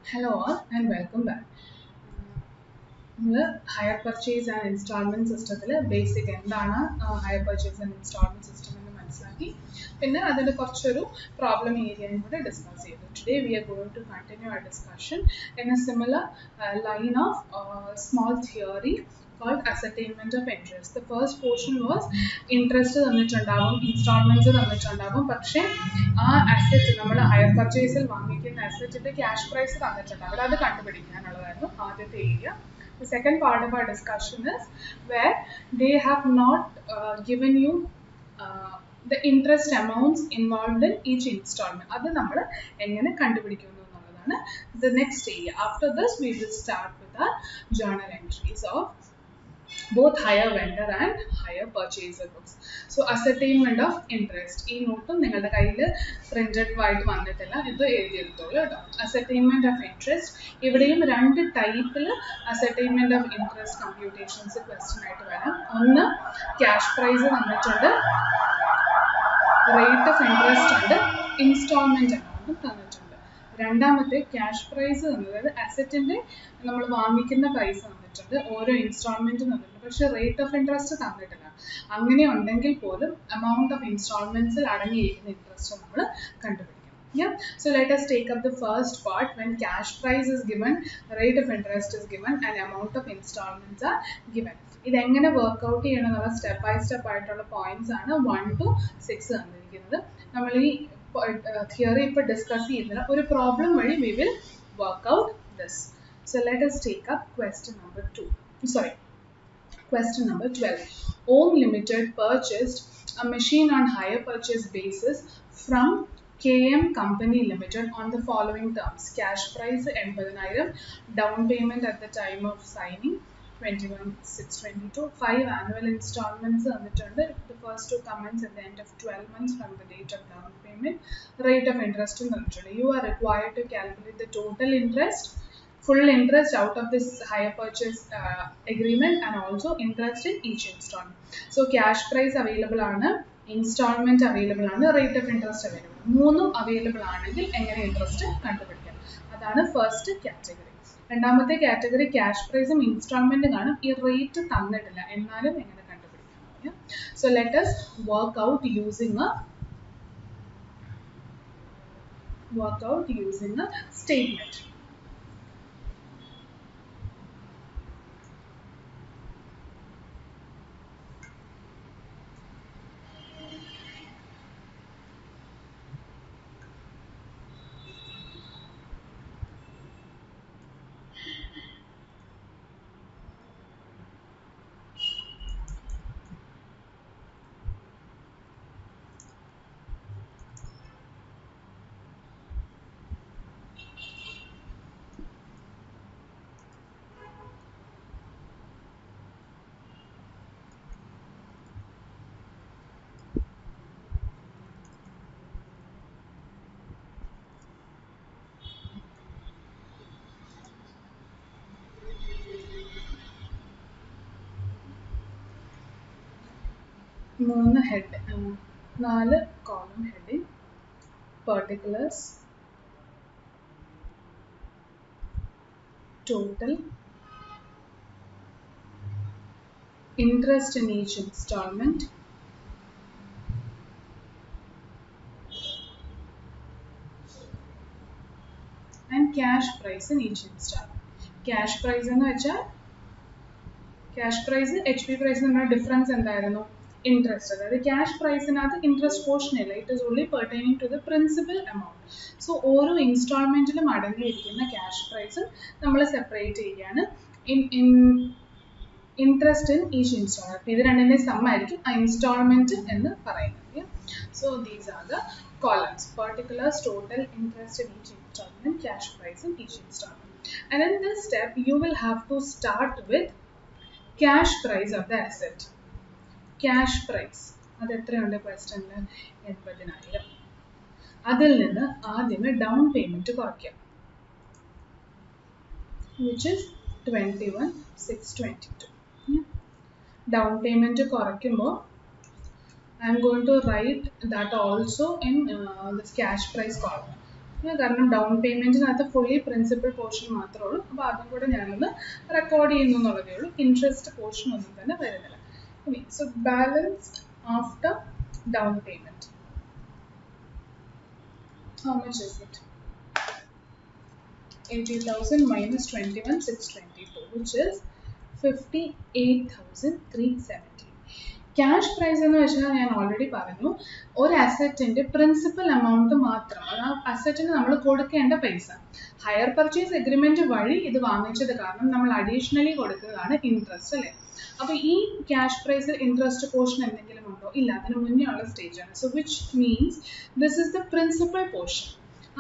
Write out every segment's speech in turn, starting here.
Hello all and welcome back. Hire purchase and installment system basic hire purchase and installment system in problem area discuss. Today we are going to continue our discussion in a similar line of small theory called ascertainment of interest. The first portion was interest installments പക്ഷേ ആ asset നമ്മൾ higher പർച്ചേസിൽ വാങ്ങിക്കുന്ന അസറ്റിന്റെ cash price തന്നിട്ടുണ്ടാവും അത് കണ്ടുപിടിക്കാനുള്ളതായിരുന്നു ആദ്യത്തെ area. The second part of our discussion is where they have not given you the interest amounts involved in each installment. അത് നമ്മൾ എങ്ങനെ കണ്ടുപിടിക്കുന്നു എന്നുള്ളതാണ് the next area. After this we will start with our journal entries of both hire vendor and hire purchaser books. So ascertainment of interest. ഈ നോട്ടും നിങ്ങളുടെ കയ്യിൽ printed ആയിട്ട് വന്നിട്ടില്ല, ഇത് എഴുതിയെടുത്തോളൂ കേട്ടോ. അസർടൈൻമെന്റ് ഓഫ് ഇൻട്രസ്റ്റ്, ഇവിടെയും രണ്ട് ടൈപ്പിൽ ascertainment of interest computations question ആയിട്ട് വരാം. ഒന്ന് ക്യാഷ് പ്രൈസ് തന്നിട്ടുണ്ട്, റേറ്റ് ഓഫ് ഇൻട്രസ്റ്റ് ഉണ്ട്, ഇൻസ്റ്റാൾമെന്റ് എമൗണ്ടും തന്നിട്ടുണ്ട്. രണ്ടാമത്തെ ക്യാഷ് പ്രൈസ് എന്നത് അസറ്റിന്റെ നമ്മൾ വാങ്ങിക്കുന്ന പ്രൈസ് തന്നിട്ടുണ്ട്, ഓരോ ഇൻസ്റ്റാൾമെന്റ് തന്നിട്ടുണ്ട്, പക്ഷെ റേറ്റ് ഓഫ് ഇൻട്രസ്റ്റ് തന്നിട്ടില്ല. അങ്ങനെ ഉണ്ടെങ്കിൽ പോലും amount of installments അടങ്ങിയിരിക്കുന്ന ഇൻട്രസ്റ്റ് നമ്മൾ കണ്ടുപിടിക്കണം. Yeah, so let us take up the first part. When cash price is given, rate of interest is given and amount of installments are given. ഇത് എങ്ങനെ workout ചെയ്യണം എന്നുള്ള സ്റ്റെപ്പ് ബൈ സ്റ്റെപ്പ് ആയിട്ടുള്ള points ആണ് 1 to 6 തന്നിരിക്കുന്നത്. നമ്മൾ ഈ theory ഇപ്പോൾ ഡിസ്കസ് ചെയ്യുന്നില്ല, ഒരു പ്രോബ്ലം വഴി we will work out this. So let us take up question number 12. Om Limited purchased a machine on hire purchase basis from KM Company Limited on the following terms: cash price 80,000, down payment at the time of signing 21,622, 5 annual installments തന്നിട്ടുണ്ട്. The first two comments at the end of 12 months from the date of down payment, rate of interest തന്നിട്ടുണ്ട്. You are required to calculate the total interest, full interest out of this hire purchase agreement and also interest in each installment. So cash price available ആണ്, installment available ആണ്, rate of interest available. മൂന്നും available ആണെങ്കിൽ എങ്ങനെ interest കണ്ടുപിടിക്കാം, അതാണ് first category. രണ്ടാമത്തെ category cash പ്രൈസും ഇൻസ്റ്റാൾമെന്റും കാണും, ഈ റേറ്റ് തന്നിട്ടില്ല, എന്നാലും എങ്ങനെ കണ്ടുപിടിക്കാം. So let us work out using a statement. മൂന്ന് head, 4 column heading: particulars, total, interest in each installment, and cash price in each installment. Cash price എന്ന് വെച്ചാൽ ക്യാഷ് പ്രൈസ് HP പ്രൈസ് തമ്മിലുള്ള ഡിഫറൻസ് എന്തായിരുന്നു? Interest. അതായത് cash പ്രൈസിനകത്ത് interest portion ഇല്ല, it is only pertaining to the principal amount. So ഓരോ ഇൻസ്റ്റാൾമെന്റിലും അടങ്ങിയിരിക്കുന്ന ക്യാഷ് പ്രൈസ് നമ്മൾ സെപ്പറേറ്റ് ചെയ്യുകയാണ്. ഇൻട്രസ്റ്റ് ഇൻ ഈച്ച് ഇൻസ്റ്റാൾമെന്റ്, ഇത് രണ്ടിന്റെ സം ആയിരിക്കും ആ ഇൻസ്റ്റാൾമെന്റ് എന്ന് പറയുന്നത്. So these are the columns: particulars, total, interest in each installment, cash price in each installment. And in this step you will have to start with cash price of the asset. Cash price അത് എത്രയുണ്ട് ക്വസ്റ്റ്യനിൽ? 80,000. അതിൽ നിന്ന് ആദ്യമേ down payment കുറയ്ക്കാം, which is 21,622. Down payment കുറയ്ക്കുമ്പോൾ I am going to write that also in this cash price column. കാരണം down പേയ്മെൻറ്റിനകത്ത് fully principal portion മാത്രമേ ഉള്ളൂ. അപ്പോൾ അതും കൂടെ ഞാനൊന്ന് റെക്കോർഡ് ചെയ്യുന്നു എന്നുള്ളതേ ഉള്ളൂ. ഇൻട്രസ്റ്റ് പോർഷൻ ഒന്നും തന്നെ വരുന്നില്ല. ഇനി so balance after down payment, how much is it? 80,000 minus 21,624, which is 58,370. Cash prize എന്ന് വെച്ചാൽ ഞാൻ ഓൾറെഡി പറഞ്ഞു, ഒരു അസറ്റിൻ്റെ പ്രിൻസിപ്പൽ എമൗണ്ട് മാത്രം, അത് ആ അസറ്റിന് നമ്മൾ കൊടുക്കേണ്ട പൈസ. ഹയർ പർച്ചേസ് എഗ്രിമെൻറ്റ് വഴി ഇത് വാങ്ങിച്ചത് കാരണം നമ്മൾ അഡീഷണലി കൊടുക്കുന്നതാണ് ഇൻട്രസ്റ്റ് അല്ലേ. അപ്പോൾ ഈ ക്യാഷ് പ്രൈസിൽ ഇൻട്രസ്റ്റ് പോർഷൻ എന്തെങ്കിലും ഉണ്ടോ? ഇല്ല, അതിന് മുന്നേ ഉള്ള സ്റ്റേജാണ്. So which means this is the principal portion.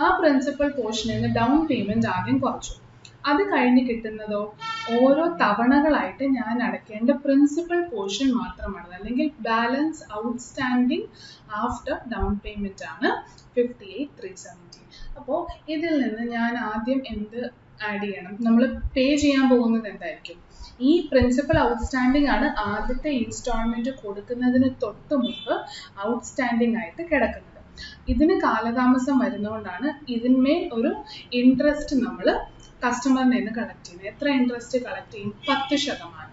ആ പ്രിൻസിപ്പൽ പോർഷനിൽ നിന്ന് ഡൗൺ പേയ്മെൻറ്റ് ആദ്യം കുറച്ചു. അത് കഴിഞ്ഞ് കിട്ടുന്നതോ ഓരോ തവണകളായിട്ട് ഞാൻ അടയ്ക്കേണ്ട പ്രിൻസിപ്പൽ പോർഷൻ മാത്രമാണ്, അല്ലെങ്കിൽ balance outstanding after down payment ആണ് 58,370. അപ്പോൾ ഇതിൽ നിന്ന് ഞാൻ ആദ്യം എന്ത് ആഡ് ചെയ്യണം? നമ്മൾ പേ ചെയ്യാൻ പോകുന്നത് എന്തായിരിക്കും? ഈ പ്രിൻസിപ്പൽ ഔട്ട്സ്റ്റാൻഡിങ് ആണ് ആദ്യത്തെ ഇൻസ്റ്റാൾമെൻറ്റ് കൊടുക്കുന്നതിന് തൊട്ട് മുമ്പ് ഔട്ട്സ്റ്റാൻഡിങ് ആയിട്ട് കിടക്കുന്നത്. ഇതിന് കാലതാമസം വരുന്നതുകൊണ്ടാണ് ഇതിന്മേൽ ഒരു ഇൻട്രസ്റ്റ് നമ്മൾ കസ്റ്റമറിൽ നിന്ന് കളക്ട് ചെയ്യുന്നത്. എത്ര ഇൻട്രസ്റ്റ് കളക്ട് ചെയ്യും? 10%.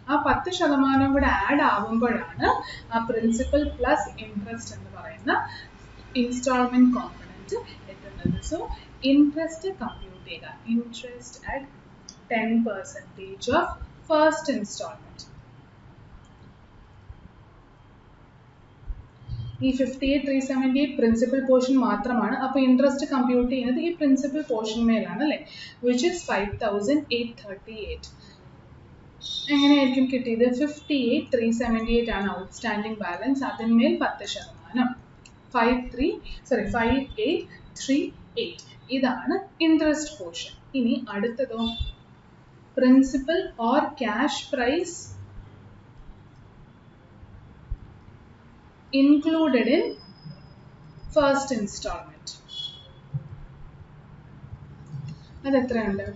ആ 10% കൂടെ ആഡ് ആവുമ്പോഴാണ് ആ പ്രിൻസിപ്പൽ പ്ലസ് ഇൻട്രസ്റ്റ് എന്ന് പറയുന്ന ഇൻസ്റ്റാൾമെൻറ്റ് കോമ്പണൻറ്റ് എത്തുന്നത്. സോ ഇൻട്രസ്റ്റ് കമ്പ്യൂട്ട് ചെയ്യുക. Interest at 10% of first instalment. ഈ 58,378 പ്രിൻസിപ്പൽ പോർഷൻ മാത്രമാണ്. അപ്പോൾ ഇൻട്രസ്റ്റ് കമ്പ്യൂട്ട് ചെയ്യുന്നത് ഈ പ്രിൻസിപ്പൽ പോർഷൻ മേലാണ് അല്ലേ, വിച്ച് ഇസ് 5,838. എങ്ങനെയായിരിക്കും കിട്ടിയത്? 58,378 ആണ് ഔട്ട്സ്റ്റാൻഡിങ് ബാലൻസ്, അതിന്മേൽ 10%, 5838. ഇതാണ് ഇൻട്രസ്റ്റ് പോർഷൻ. ഇനി അടുത്തതോ principal or cash price included in first installment. അത് എത്രയുണ്ട്?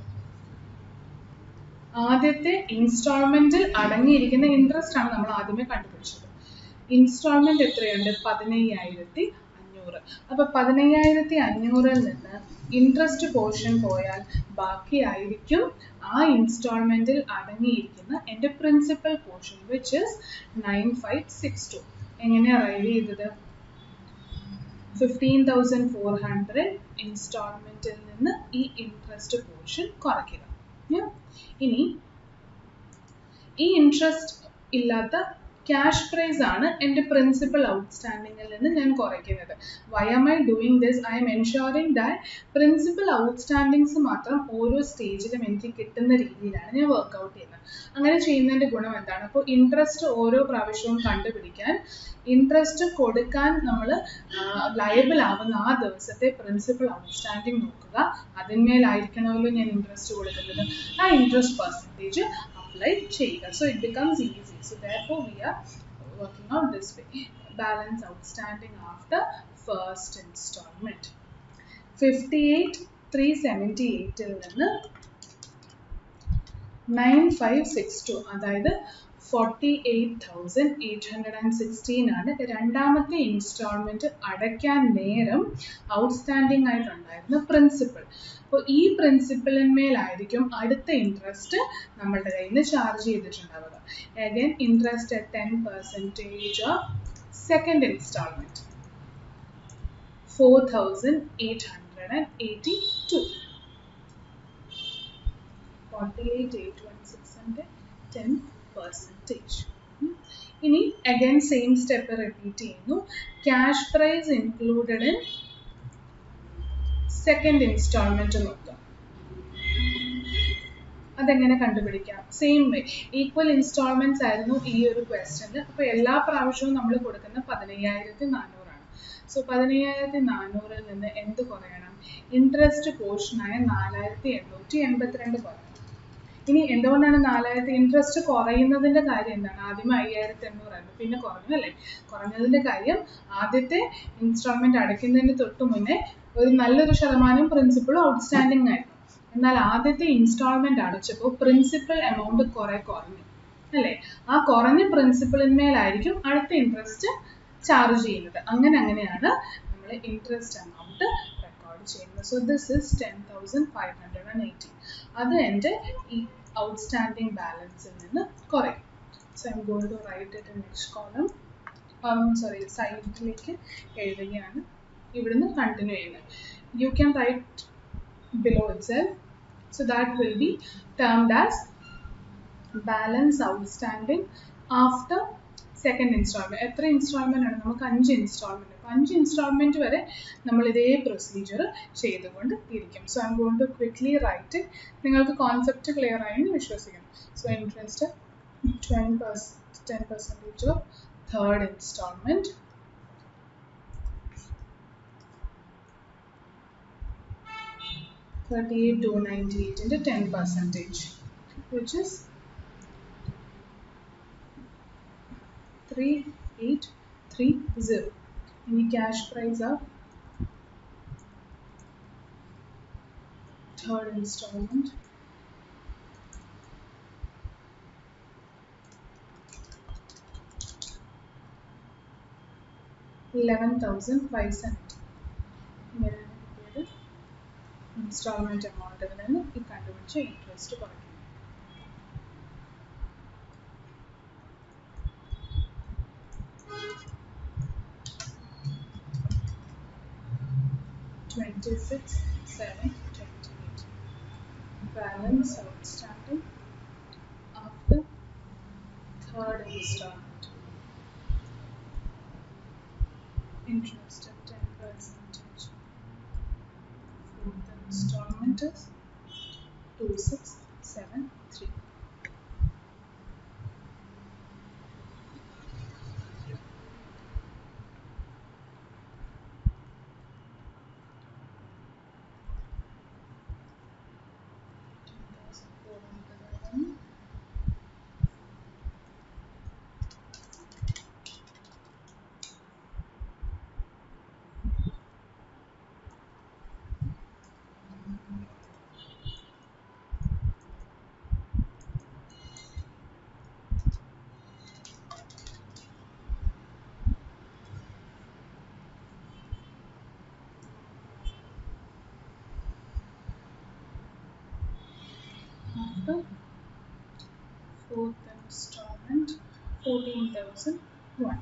ആദ്യത്തെ ഇൻസ്റ്റാൾമെന്റിൽ അടങ്ങിയിരിക്കുന്ന ഇൻട്രസ്റ്റ് ആണ് നമ്മൾ ആദ്യമേ കണ്ടുപിടിച്ചത്. ഇൻസ്റ്റാൾമെന്റ് എത്രയുണ്ട്? 15,500. അപ്പോൾ 15,500 നിന്ന് ഇൻട്രസ്റ്റ് പോർഷൻ പോയാൽ ബാക്കിയായിരിക്കും ആ ഇൻസ്റ്റാൾമെന്റിൽ അടങ്ങിയിരിക്കുന്ന എൻ്റെ പ്രിൻസിപ്പൽ പോർഷൻ, വിച്ച് ഇസ് 9562. എങ്ങനെ അറൈവ് ചെയ്തത്? 15,400 ഇൻസ്റ്റാൾമെൻറ്റിൽ നിന്ന് ഈ ഇൻട്രസ്റ്റ് പോർഷൻ കുറയ്ക്കുക. ഇനി ഈ ഇൻട്രസ്റ്റ് ഇല്ലാത്ത ക്യാഷ് പ്രൈസ് ആണ് എൻ്റെ പ്രിൻസിപ്പൽ ഔട്ട്സ്റ്റാൻഡിങ്ങിൽ നിന്ന് ഞാൻ കുറയ്ക്കുന്നത്. Why am I doing this? I am ensuring that principal outstandings മാത്രം ഓരോ സ്റ്റേജിലും എനിക്ക് കിട്ടുന്ന രീതിയിലാണ് ഞാൻ വർക്കൗട്ട് ചെയ്യുന്നത്. അങ്ങനെ ചെയ്യുന്നതിൻ്റെ ഗുണം എന്താണ്? അപ്പോൾ ഇൻട്രസ്റ്റ് ഓരോ പ്രാവശ്യവും കണ്ടുപിടിക്കാൻ, ഇൻട്രസ്റ്റ് കൊടുക്കാൻ നമ്മൾ ലയബിൾ ആവുന്ന ആ ദിവസത്തെ പ്രിൻസിപ്പൽ ഔട്ട്സ്റ്റാൻഡിങ് നോക്കുക. അതിന്മേലായിരിക്കണമല്ലോ ഞാൻ ഇൻട്രസ്റ്റ് കൊടുക്കുന്നത്. ആ ഇൻട്രസ്റ്റ് പെർസെൻറ്റേജ് അപ്ലൈ ചെയ്യുക. So it becomes easy. So therefore we are working out this way. Balance outstanding after first installment. 58,378 ൽ നിന്ന് 9562, അതായത് 48,816 ആണ് രണ്ടാമത്തെ ഇൻസ്റ്റാൾമെൻറ്റ് അടയ്ക്കാൻ നേരം ഔട്ട്സ്റ്റാൻഡിങ് ആയിട്ടുണ്ടായിരുന്ന പ്രിൻസിപ്പൽ. അപ്പോൾ ഈ പ്രിൻസിപ്പലിന്മേലായിരിക്കും അടുത്ത ഇൻട്രസ്റ്റ് നമ്മളുടെ കയ്യിൽ നിന്ന് ചാർജ് ചെയ്തിട്ടുണ്ടാവുക. Again interest at 10% of second instalment, 4,882. 48,816 10%. ഇനി അഗൈൻ സെയിം സ്റ്റെപ്പ് റിപ്പീറ്റ് ചെയ്യുന്നു. Cash price included in second instalment നോക്കുക. അതെങ്ങനെ കണ്ടുപിടിക്കാം? സെയിം വേ, ഈക്വൽ ഇൻസ്റ്റാൾമെൻറ്റ്സ് ആയിരുന്നു ഈ ഒരു ക്വസ്റ്റ്യന്. അപ്പോൾ എല്ലാ പ്രാവശ്യവും നമ്മൾ കൊടുക്കുന്ന 15,400 ആണ്. സോ 15,400 നിന്ന് എന്ത് കുറയണം? ഇൻട്രസ്റ്റ് പോർഷനായ 4,882 കുറയണം. ഇനി എന്തുകൊണ്ടാണ് 4,000 ഇൻട്രസ്റ്റ് കുറയുന്നതിൻ്റെ കാര്യം എന്താണ്? ആദ്യം 5,800 ആയിരുന്നു, പിന്നെ കുറഞ്ഞു അല്ലേ? കുറഞ്ഞതിൻ്റെ കാര്യം ആദ്യത്തെ ഇൻസ്റ്റാൾമെൻറ്റ് അടയ്ക്കുന്നതിന് തൊട്ട് മുന്നേ ഒരു നല്ലൊരു ശതമാനം പ്രിൻസിപ്പൾ ഔട്ട്സ്റ്റാൻഡിങ് ആയിരുന്നു. എന്നാൽ ആദ്യത്തെ ഇൻസ്റ്റാൾമെൻറ്റ് അടച്ചപ്പോൾ പ്രിൻസിപ്പൽ എമൗണ്ട് കുറഞ്ഞു അല്ലേ? ആ കുറഞ്ഞ പ്രിൻസിപ്പലിന്മേലായിരിക്കും അടുത്ത ഇൻട്രസ്റ്റ് ചാർജ് ചെയ്യുന്നത്. അങ്ങനെയാണ് നമ്മൾ ഇൻട്രസ്റ്റ് എമൗണ്ട് റെക്കോർഡ് ചെയ്യുന്നത്. So this is 10,580. അത് എൻ്റെ ഈ ഔട്ട്സ്റ്റാൻഡിങ് ബാലൻസിൽ നിന്ന് കുറയും. So I'm going to write it in next column. സൈഡിലേക്ക് എഴുതുകയാണ്. ഇവിടുന്ന് കണ്ടിന്യൂ ചെയ്യുന്നത്. You can write below itself. So that will be termed as balance outstanding after second installment. എത്ര ഇൻസ്റ്റാൾമെൻ്റ് ആണ്? നമുക്ക് 5 ഇൻസ്റ്റാൾമെൻറ്റ്. അപ്പോൾ 5 ഇൻസ്റ്റാൾമെൻറ്റ് വരെ നമ്മൾ ഇതേ പ്രൊസീജിയർ ചെയ്തുകൊണ്ട് ഇരിക്കും. So I'm going to quickly write. നിങ്ങൾക്ക് കോൺസെപ്റ്റ് ക്ലിയർ ആയെന്ന് വിശ്വസിക്കുന്നു. So interest 10% of third installment, $38,298 into 10%, which is 3,830. Any cash price of third installment, $11,570. Instalment എമൗണ്ടിൽ നിന്ന് ഈ കണ്ടുപിടിച്ച ഇൻട്രസ്റ്റ് കുറയ്ക്കും. $26,728. Balance outstanding after third installment. Interest at 10%. Fourth installment is 2673. Fourth installment 14,001.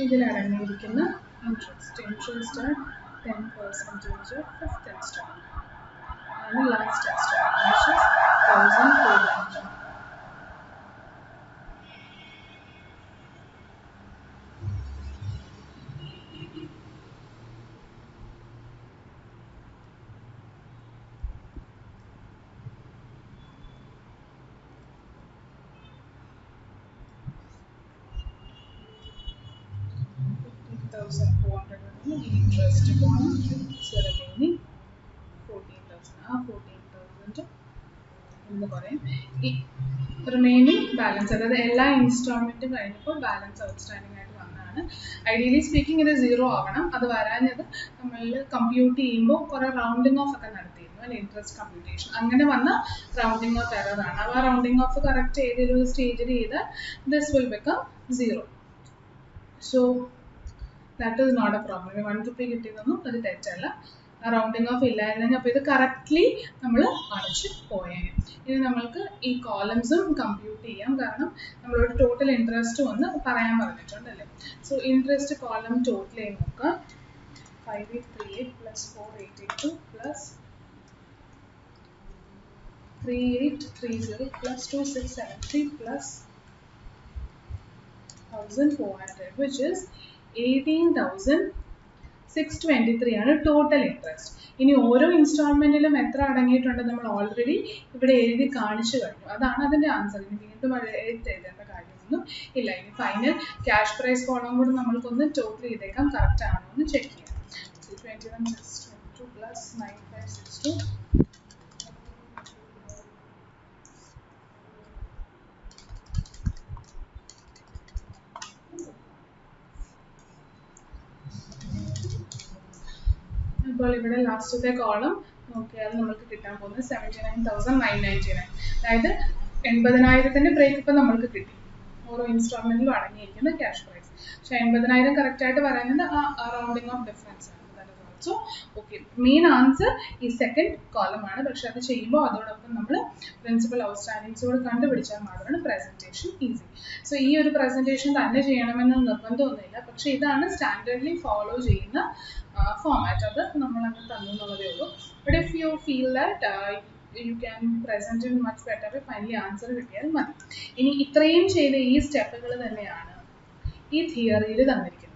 ഇതിൽ അടങ്ങിയിരിക്കുന്ന interest at 10% of fifth installment and the last installment, which is 1,400. Interest upon so remaining 14,000. 14,000 എന്ന് പറയും. ഈ remaining balance, അതായത് എല്ലാ ഇൻസ്റ്റാൾമെൻറ്റും കഴിഞ്ഞപ്പോൾ ബാലൻസ് ഔട്ട്സ്റ്റാൻഡിംഗ് ആയിട്ട് വന്നതാണ്. ഐഡിയലി സ്പീക്കിംഗ് ഇത് 0 ആവണം. അത് വരാഞ്ഞത് നമ്മൾ കമ്പ്യൂട്ട് ചെയ്യുമ്പോൾ കുറേ റൗണ്ടിങ് ഓഫ് ഒക്കെ നടത്തിയിരുന്നു അല്ലെ, ഇൻട്രസ്റ്റ് കമ്പ്യൂട്ടേഷൻ. അങ്ങനെ വന്ന റൗണ്ടിങ് ഓഫ് എററാണ്. അപ്പോൾ ആ റൗണ്ടിങ് ഓഫ് കറക്റ്റ് ഏതൊരു സ്റ്റേജിൽ ചെയ്താൽ this will become 0. So that is not a problem. 1 rupee കിട്ടിയതൊന്നും ഒരു തെറ്റല്ല. ആ റൗണ്ടിങ് ഓഫ് ഇല്ലായിരുന്നെങ്കിൽ അപ്പോൾ ഇത് കറക്റ്റ്ലി നമ്മൾ അടച്ച് പോയേനെ. ഇനി നമ്മൾക്ക് ഈ കോളംസും കമ്പ്യൂട്ട് ചെയ്യാം, കാരണം നമ്മളോട് ടോട്ടൽ ഇൻട്രസ്റ്റ് ഒന്ന് പറയാൻ പറഞ്ഞിട്ടുണ്ടല്ലേ. സോ ഇൻട്രസ്റ്റ് കോളം ടോട്ടൽ ചെയ്ത് നോക്കാം. 5838 plus 4882 plus 3830 plus 2673 plus 1400, which is 18,623 ആണ് ടോട്ടൽ ഇൻട്രസ്റ്റ്. ഇനി ഓരോ ഇൻസ്റ്റാൾമെൻറ്റിലും എത്ര അടങ്ങിയിട്ടുണ്ട് നമ്മൾ ഓൾറെഡി ഇവിടെ എഴുതി കാണിച്ചു കഴിഞ്ഞു. അതാണ് അതിൻ്റെ ആൻസർ. ഇനി വീണ്ടും എഴുതേണ്ട കാര്യമൊന്നും ഇല്ല. ഇനി ഫൈനൽ ക്യാഷ് പ്രൈസ് കോളം കൂടെ നമ്മൾക്കൊന്ന് ടോട്ടൽ ചെയ്തേക്കാം, കറക്റ്റ് ആണോ എന്ന് ചെക്ക് ചെയ്യാം. 21,622 plus 9562 ഇപ്പോൾ ഇവിടെ ലാസ്റ്റത്തെ കോളം നോക്കിയാൽ നമുക്ക് കിട്ടാൻ പോകുന്നത് 79,999. അതായത് 80,000 ബ്രേക്കപ്പ് നമ്മൾക്ക് കിട്ടി ഓരോ ഇൻസ്റ്റാൾമെൻറ്റിലും അടങ്ങിയിരിക്കുന്ന ക്യാഷ് പ്രൈസ്. പക്ഷേ 80,000 കറക്റ്റായിട്ട് പറയുന്നത് ആ റൗണ്ടിങ് ഓഫ് ഡിഫറൻസ് ആണ്. So, okay, main answer is second column ആണ്. പക്ഷെ അത് ചെയ്യുമ്പോൾ അതോടൊപ്പം നമ്മൾ പ്രിൻസിപ്പൽ ഔട്ട്സ്റ്റാൻഡിങ്സോട് കണ്ടുപിടിച്ചാൽ മാത്രമാണ് presentation easy. So ഈ ഒരു presentation തന്നെ ചെയ്യണമെന്ന് നിർബന്ധമൊന്നുമില്ല. പക്ഷെ ഇതാണ് സ്റ്റാൻഡേർഡ്ലി ഫോളോ ചെയ്യുന്ന ഫോമാറ്റ്. അത് നമ്മൾ അങ്ങ് തന്നുള്ളതേ ഉള്ളൂ. But if you feel that you can present it much better, finally answer കിട്ടിയാൽ മതി. ഇനി ഇത്രയും ചെയ്ത ഈ സ്റ്റെപ്പുകൾ തന്നെയാണ് ഈ തിയറിയിൽ തന്നിരിക്കുന്നത്.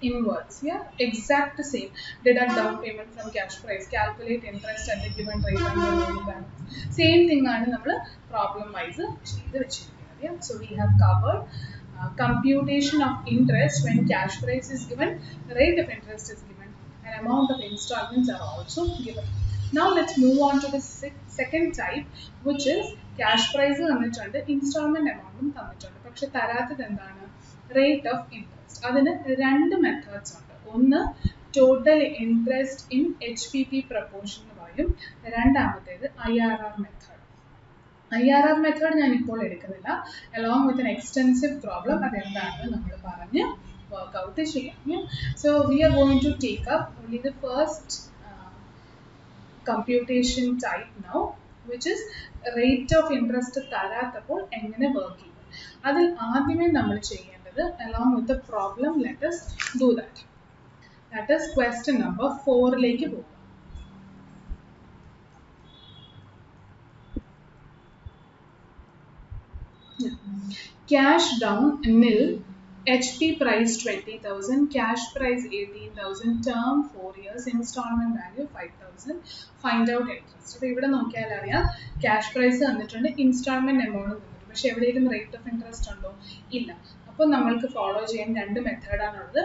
In words, yeah, exact same. Deduct down payment from cash price, calculate interest at the given rate and remaining balance. Same thing ആണ് നമ്മൾ problem wise ചെയ്ത് വെച്ചിരിക്കുന്നത്. Yeah, so we have covered computation of interest when cash price is given, rate of interest is given, and amount of installments are also given. Now let's move on to the second type, which is cash price തന്നിട്ടുണ്ട്, installment amount തന്നിട്ടുണ്ട്. പക്ഷെ തരാത്തത് എന്താണ്? Rate of interest. അതിന് രണ്ട് methods ഉണ്ട്. ഒന്ന് total interest in HPP proportion എന്ന് പറയും. രണ്ടാമത്തേത് IRR മെത്തേഡ്. IRR മെത്തേഡ് ഞാൻ ഇപ്പോൾ എടുക്കുന്നില്ല. Along with an extensive problem അതെന്താണെന്ന് നമ്മൾ പറഞ്ഞ് വർക്ക്ഔട്ട് ചെയ്യാം. So we are going to take up only the first computation type now, which is rate of interest തരാത്തപ്പോൾ എങ്ങനെ വർക്ക് ചെയ്യും. അതിൽ ആദ്യമേ നമ്മൾ ചെയ്യേണ്ടത് along with the problem, let us do that. That is question number 4 ലേക്ക് പോകും. Cash down nil, HP price 20,000, cash price 18,000, term 4 years, installment value 5,000, find out interest. അപ്പോൾ ഇവിടെ നോക്കിയാൽ അറിയാം cash price തന്നിട്ടുണ്ട്, installment amount തന്നിട്ടുണ്ട്. പക്ഷെ എവിടെയെങ്കിലും റേറ്റ് ഓഫ് ഇൻട്രസ്റ്റ് ഉണ്ടോ? ഇല്ല. അപ്പോൾ നമ്മൾക്ക് ഫോളോ ചെയ്യാൻ രണ്ട് മെത്തേഡാണുള്ളത്,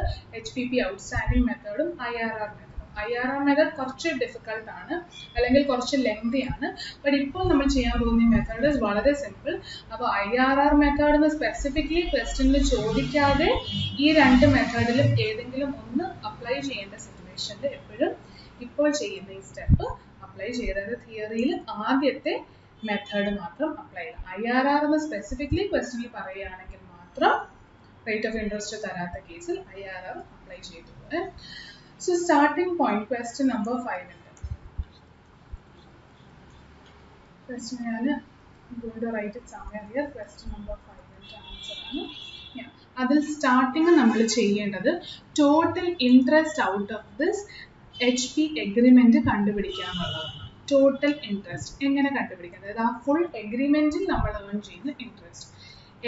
HPP ഔട്ട്സ്റ്റാൻഡിംഗ് മെത്തേഡും IRR മെത്തേഡും. IRR മെത്തേഡ് കുറച്ച് ഡിഫിക്കൽട്ട് ആണ്, അല്ലെങ്കിൽ കുറച്ച് ലെങ്തി ആണ്. ബട്ട് ഇപ്പോൾ നമ്മൾ ചെയ്യാൻ പോകുന്ന ഈ മെത്തേഡ് വളരെ സിമ്പിൾ. അപ്പോൾ IRR മെത്തേഡിന് സ്പെസിഫിക്കലി ക്വസ്റ്റ്യനിൽ ചോദിക്കാതെ ഈ രണ്ട് മെത്തേഡിലും ഏതെങ്കിലും ഒന്ന് അപ്ലൈ ചെയ്യേണ്ട സിറ്റുവേഷനിൽ എപ്പോഴും ഇപ്പോൾ ചെയ്യുന്ന ഈ സ്റ്റെപ്പ് അപ്ലൈ ചെയ്തത് തിയറിയിൽ ആദ്യത്തെ മെത്തേഡ് മാത്രം അപ്ലൈ ചെയ്യാം. IRR എന്ന് സ്പെസിഫിക്കലി ക്വസ്റ്റ്യനിൽ പറയുകയാണെങ്കിൽ മാത്രം rate of interest തരാത്ത കേസിൽ IRR അപ്ലൈ ചെയ്തു. So starting point, question number 5 ഉണ്ട്. Question ഞാൻ going to write it somewhere here. Question number 5 ന്റെ ആൻസർ ആണ്. അതിൽ സ്റ്റാർട്ടിങ് നമ്മൾ ചെയ്യേണ്ടത് total interest out of this HP agreement കണ്ടുപിടിക്കുക എന്നുള്ളതാണ്. ടോട്ടൽ ഇൻട്രസ്റ്റ് എങ്ങനെ കണ്ടുപിടിക്കുക? അതായത് ആ ഫുൾ എഗ്രിമെന്റിൽ നമ്മൾ ഏൺ ചെയ്യുന്ന ഇൻട്രസ്റ്റ്.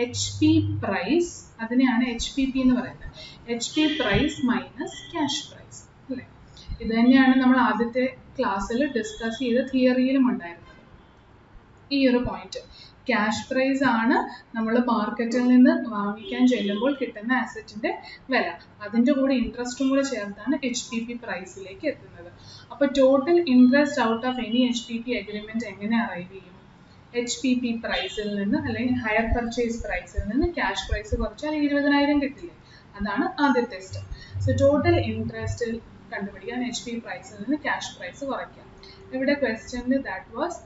HP പ്രൈസ്, അതിനെയാണ് HPP എന്ന് പറയുന്നത്. HP price minus cash price അല്ലേ? ഇത് തന്നെയാണ് നമ്മൾ ആദ്യത്തെ ക്ലാസ്സിൽ ഡിസ്കസ് ചെയ്ത തിയറിയിലും ഉണ്ടായിരുന്നത്. ഈ ഒരു പോയിന്റ് ക്യാഷ് പ്രൈസ് ആണ് നമ്മൾ മാർക്കറ്റിൽ നിന്ന് വാങ്ങിക്കാൻ ചെല്ലുമ്പോൾ കിട്ടുന്ന അസറ്റിന്റെ വില. അതിൻ്റെ കൂടെ ഇൻട്രസ്റ്റും കൂടെ ചേർത്താണ് HPP പ്രൈസിലേക്ക് എത്തുന്നത്. അപ്പോൾ total interest out of any HPP agreement എങ്ങനെ അറൈവ് ചെയ്യും? HPP പ്രൈസിൽ നിന്ന് അല്ലെങ്കിൽ ഹയർ പർച്ചേസ് പ്രൈസിൽ നിന്ന് ക്യാഷ് പ്രൈസ് കുറച്ചാൽ 20,000 കിട്ടില്ലേ? അതാണ് ആദ്യത്തെ സ്റ്റെപ്പ്. സോ ടോട്ടൽ ഇൻട്രസ്റ്റ് കണ്ടുപിടിക്കാൻ HP പ്രൈസിൽ നിന്ന് ക്യാഷ് പ്രൈസ് കുറയ്ക്കാം. ഇവിടെ ക്വസ്റ്റ്യനിൽ ദാറ്റ് വാസ്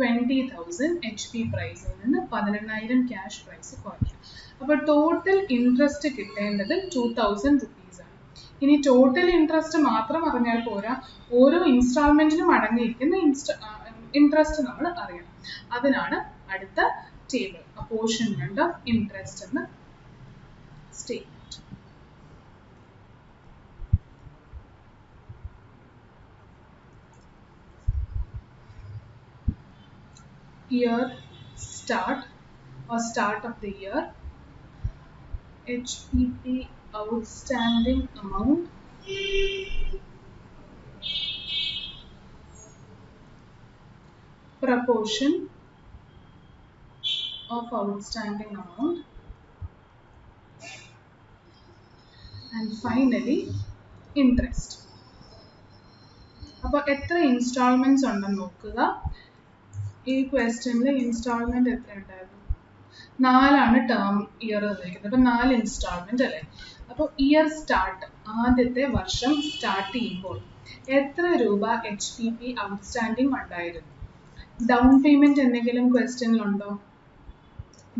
20,000 HP പ്രൈസിൽ നിന്ന് 18,000 ക്യാഷ് പ്രൈസ് കുറയ്ക്കാം. അപ്പോൾ ടോട്ടൽ ഇൻട്രസ്റ്റ് കിട്ടേണ്ടത് 2,000 rupees ആണ്. ഇനി ടോട്ടൽ ഇൻട്രസ്റ്റ് മാത്രം അറിഞ്ഞാൽ പോരാ, ഓരോ ഇൻസ്റ്റാൾമെന്റിനും അടങ്ങിയിരിക്കുന്ന ഇൻട്രസ്റ്റ് നമ്മൾ അറിയണം. അതിനാണ് അടുത്ത ടേബിൾ അപ്പോർഷൻമെന്റ് ഓഫ് ഇൻട്രസ്റ്റ് എന്ന statement. Year start or start of the year, HPP outstanding amount, proportion of outstanding amount, and finally interest. അപ്പോൾ എത്ര ഇൻസ്റ്റാൾമെന്റ്സ് ഉണ്ടെന്ന് നോക്കുക. ഈ ക്വസ്റ്റ്യനിൽ ഇൻസ്റ്റാൾമെന്റ് എത്ര ഉണ്ടായിരുന്നു? 4 ടേം ഇയർ തന്നിരിക്കുന്നത്. അപ്പോൾ 4 ഇൻസ്റ്റാൾമെന്റ് അല്ലേ? അപ്പോൾ ഇയർ സ്റ്റാർട്ട്, ആദ്യത്തെ വർഷം സ്റ്റാർട്ട് ചെയ്യുമ്പോൾ എത്ര രൂപ HPP ഔട്ട്സ്റ്റാൻഡിംഗ് ഉണ്ടായിരുന്നു? ഡൗൺ പേയ്മെന്റ് എന്തെങ്കിലും ക്വസ്റ്റ്യനിലുണ്ടോ?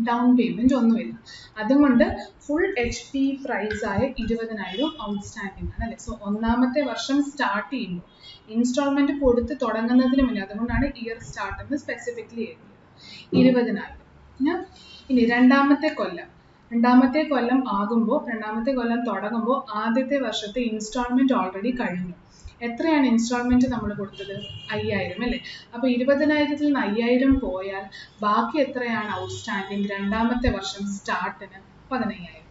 ഡൗൺ പേയ്മെൻറ്റ് ഒന്നുമില്ല. അതുകൊണ്ട് ഫുൾ HP പ്രൈസ് ആയ 20,000 ഔട്ട്സ്റ്റാൻഡിംഗ് ആണ് അല്ലേ. സോ ഒന്നാമത്തെ വർഷം സ്റ്റാർട്ട് ചെയ്യുമ്പോൾ ഇൻസ്റ്റാൾമെൻറ്റ് കൊടുത്ത് തുടങ്ങുന്നതിന് മുന്നേ, അതുകൊണ്ടാണ് ഇയർ സ്റ്റാർട്ട് എന്ന് സ്പെസിഫിക്കലി എഴുതിയത്, 20,000. ഇനി രണ്ടാമത്തെ കൊല്ലം ആകുമ്പോൾ, രണ്ടാമത്തെ കൊല്ലം തുടങ്ങുമ്പോൾ ആദ്യത്തെ വർഷത്തെ ഇൻസ്റ്റാൾമെൻറ്റ് ഓൾറെഡി കഴിഞ്ഞു. എത്രയാണ് ഇൻസ്റ്റാൾമെൻറ്റ് നമ്മൾ കൊടുത്തത്? 5,000 അല്ലേ. അപ്പോൾ 20,000-ൽ നിന്ന് 5,000 പോയാൽ ബാക്കി എത്രയാണ് ഔട്ട്സ്റ്റാൻഡിംഗ് രണ്ടാമത്തെ വർഷം സ്റ്റാർട്ടിന്? 15,000.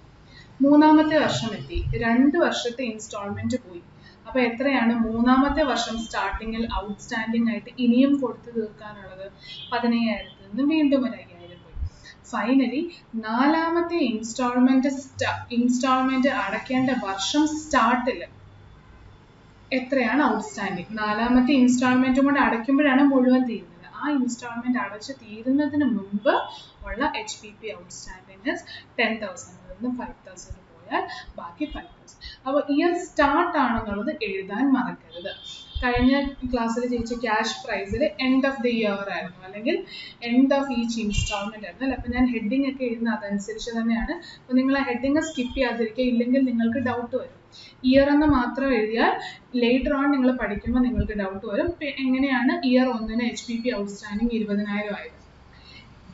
മൂന്നാമത്തെ വർഷം എത്തി, 2 വർഷത്തെ ഇൻസ്റ്റാൾമെൻറ്റ് പോയി. അപ്പോൾ എത്രയാണ് മൂന്നാമത്തെ വർഷം സ്റ്റാർട്ടിങ്ങിൽ ഔട്ട്സ്റ്റാൻഡിംഗ് ആയിട്ട് ഇനിയും കൊടുത്തു തീർക്കാനുള്ളത്? 15,000-ൽ നിന്ന് വീണ്ടും ഒരു 5,000 പോയി. ഫൈനലി നാലാമത്തെ ഇൻസ്റ്റാൾമെൻറ്റ് അടയ്ക്കേണ്ട വർഷം സ്റ്റാർട്ടിൽ എത്രയാണ് ഔട്ട്സ്റ്റാൻഡിംഗ്? നാലാമത്തെ ഇൻസ്റ്റാൾമെൻറ്റും കൂടെ അടയ്ക്കുമ്പോഴാണ് മുഴുവൻ തീരുന്നത്. ആ ഇൻസ്റ്റാൾമെൻറ്റ് അടച്ച് തീരുന്നതിന് മുൻപ് ഉള്ള HPP ഔട്ട്സ്റ്റാൻഡിംഗ് 10,000-ൽ നിന്ന് 5,000 പോയാൽ ബാക്കി 5,000. അപ്പോൾ ഇയർ സ്റ്റാർട്ട് ആണെന്നുള്ളത് എഴുതാൻ മറക്കരുത്. കഴിഞ്ഞ ക്ലാസ്സിൽ ചേച്ചി ക്യാഷ് പ്രൈസിൽ എൻഡ് ഓഫ് ദി ഇയർ ആയിരുന്നു, അല്ലെങ്കിൽ എൻഡ് ഓഫ് ഈച്ച് ഇൻസ്റ്റാൾമെൻറ്റ് ആയിരുന്നു അല്ലേ. അപ്പോൾ ഞാൻ ഹെഡിങ് ഒക്കെ എഴുതുന്നത് അതനുസരിച്ച് തന്നെയാണ്. അപ്പോൾ നിങ്ങൾ ആ ഹെഡിങ് സ്കിപ്പ് ചെയ്യാതിരിക്കുക, ഇല്ലെങ്കിൽ നിങ്ങൾക്ക് ഡൗട്ട് വരും. ഇയർ എന്ന് മാത്രം എഴുതിയാൽ ലേറ്റർ ഓൺ നിങ്ങൾ പഠിക്കുമ്പോൾ നിങ്ങൾക്ക് ഡൗട്ട് വരും. എങ്ങനെയാണ് ഇയർ 1-ന് HPP ഔട്ട്സ്റ്റാൻഡിംഗ് 20,000 ആയത്?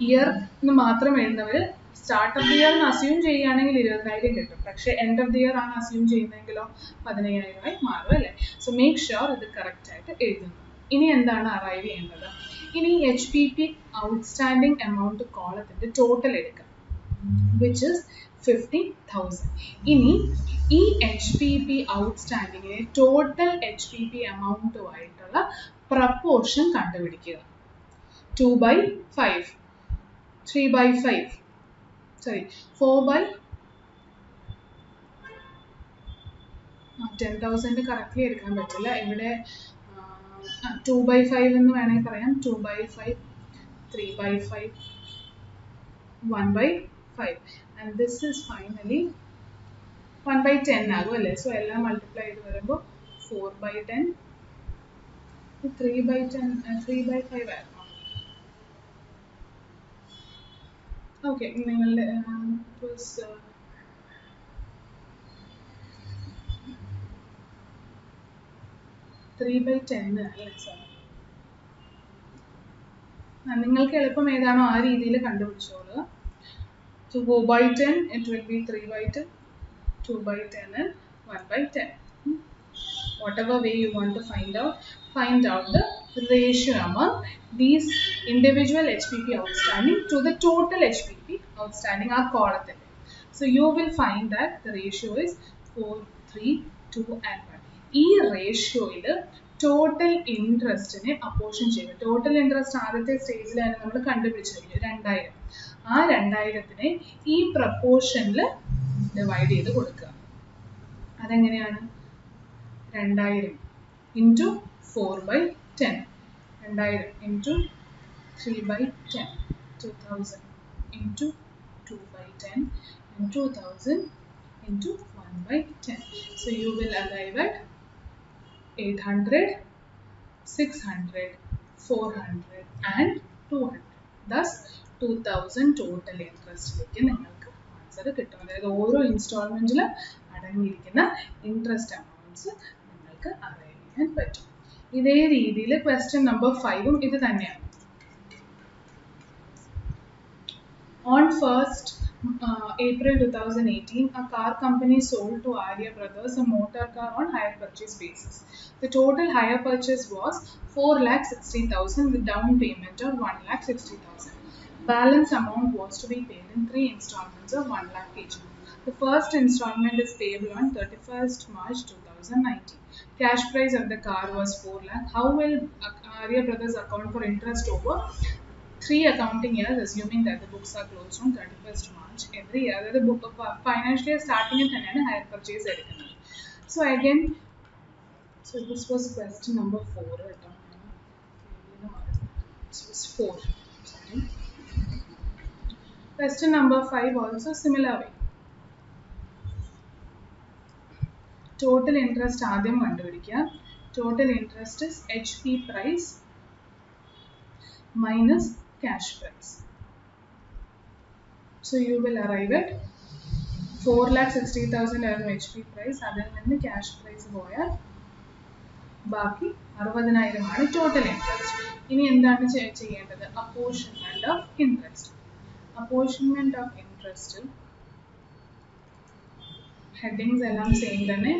ഇയർ എന്ന് മാത്രം എഴുതുന്നവർ സ്റ്റാർട്ട് ഓഫ് ദി ഇയർ എന്ന് അസ്യൂം ചെയ്യുകയാണെങ്കിൽ 20,000 കിട്ടും. പക്ഷേ എൻഡ് ഓഫ് ദി ഇയർ ആണ് അസ്യൂം ചെയ്യുന്നതെങ്കിലോ 15,000 മാറും അല്ലേ. സോ മേക്ക് ഷുവർ ഇത് കറക്റ്റ് ആയിട്ട് എഴുതുന്നു. ഇനി എന്താണ് അറൈവ് ചെയ്യേണ്ടത്? ഇനി HPP ഔട്ട്സ്റ്റാൻഡിംഗ് എമൗണ്ട് കോളത്തിന്റെ ടോട്ടൽ എടുക്കാം, വിച്ച് ഇസ് 50,000. ഇനി ഈ HPP ഔട്ട്സ്റ്റാൻഡിങ്ങിനെ ടോട്ടൽ HPP എമൗണ്ടുമായിട്ടുള്ള പ്രപ്പോർഷൻ കണ്ടുപിടിക്കുക. 2/5, 3/5, 4/, 10,000 കറക്റ്റ്ലി എടുക്കാൻ പറ്റില്ല, ഇവിടെ 2/5 എന്ന് വേണമെങ്കിൽ പറയാം. 2/5, 3/5, 1/5, and this is finally 1/10 ആകും അല്ലേ. സോ എല്ലാം മൾട്ടിപ്ലൈ ചെയ്ത് വരുമ്പോൾ 4/10, 3/10, 3/5 ആയിരുന്നു. ഓക്കെ, നിങ്ങളുടെ 3/10 അല്ലേ സാർ? നിങ്ങൾക്ക് എളുപ്പം ഏതാണോ ആ രീതിയിൽ കണ്ടുപിടിച്ചോളൂ. So 4/10, it will be 3/10, 2/10 and 1/10. Whatever way you want to find out the ratio among these individual HPP outstanding to the total HPP outstanding are column. So you will find that the ratio is 4, 3, 2 and 1. ഈ റേഷ്യോയിൽ total ഇൻട്രസ്റ്റിനെ apportion ചെയ്യുക. Total interest ആദ്യത്തെ സ്റ്റേജിലാണ് നമ്മൾ കണ്ടുപിടിച്ചു കഴിഞ്ഞു, 2,000. ആ 2,000-നെ ഈ പ്രപ്പോർഷനിൽ divide ചെയ്ത് കൊടുക്കുക. അതെങ്ങനെയാണ്? 2,000 into 4/10, 2,000 into 3/10, 2,000 into 2/10, and 2,000 into 1/10. So you will arrive at 800, 600, 400 and 200. Thus 2,000 total ഇൻട്രസ്റ്റിലേക്ക് നിങ്ങൾക്ക് ആൻസർ കിട്ടും. അതായത് ഓരോ ഇൻസ്റ്റാൾമെൻറ്റിലും അടങ്ങിയിരിക്കുന്ന ഇൻട്രസ്റ്റ് അമൗണ്ട്സ് നിങ്ങൾക്ക് അറൈവ് ചെയ്യാൻ പറ്റും. ഇതേ രീതിയിൽ ക്വസ്റ്റ്യൻ നമ്പർ 5-ഉം ഇത് തന്നെയാണ്. On 1st April 2018, a car company sold to Arya Brothers a motor car on hire purchase basis. The total hire purchase was 4,60,000 with down payment of 1,60,000. Balance amount was to be paid in 3 installments of 1 lakh each. The first installment is payable on 31st March 2019. Cash price of the car was 4 lakh. How will Arya Brothers account for interest over 3 accounting years, assuming that the books are closed on 31st March every year? The book of financial year starting in hire purchase. So again, so this was question number 4. This was 4. Sorry. Question number 5 also similar way. Total interest ആദ്യം കണ്ടുപിടിക്കുക. Total interest is HP price minus cash price. So you will arrive at 4,60,000 ആയിരുന്നു HP price. അതിൽ നിന്ന് cash prize പോയാൽ ബാക്കി 60,000 ആണ് total interest. ഇനി എന്താണ് ചെയ്യേണ്ടത്? Apportionment of interest. Apportionment of interest headings എല്ലാം സെയിം തന്നെ.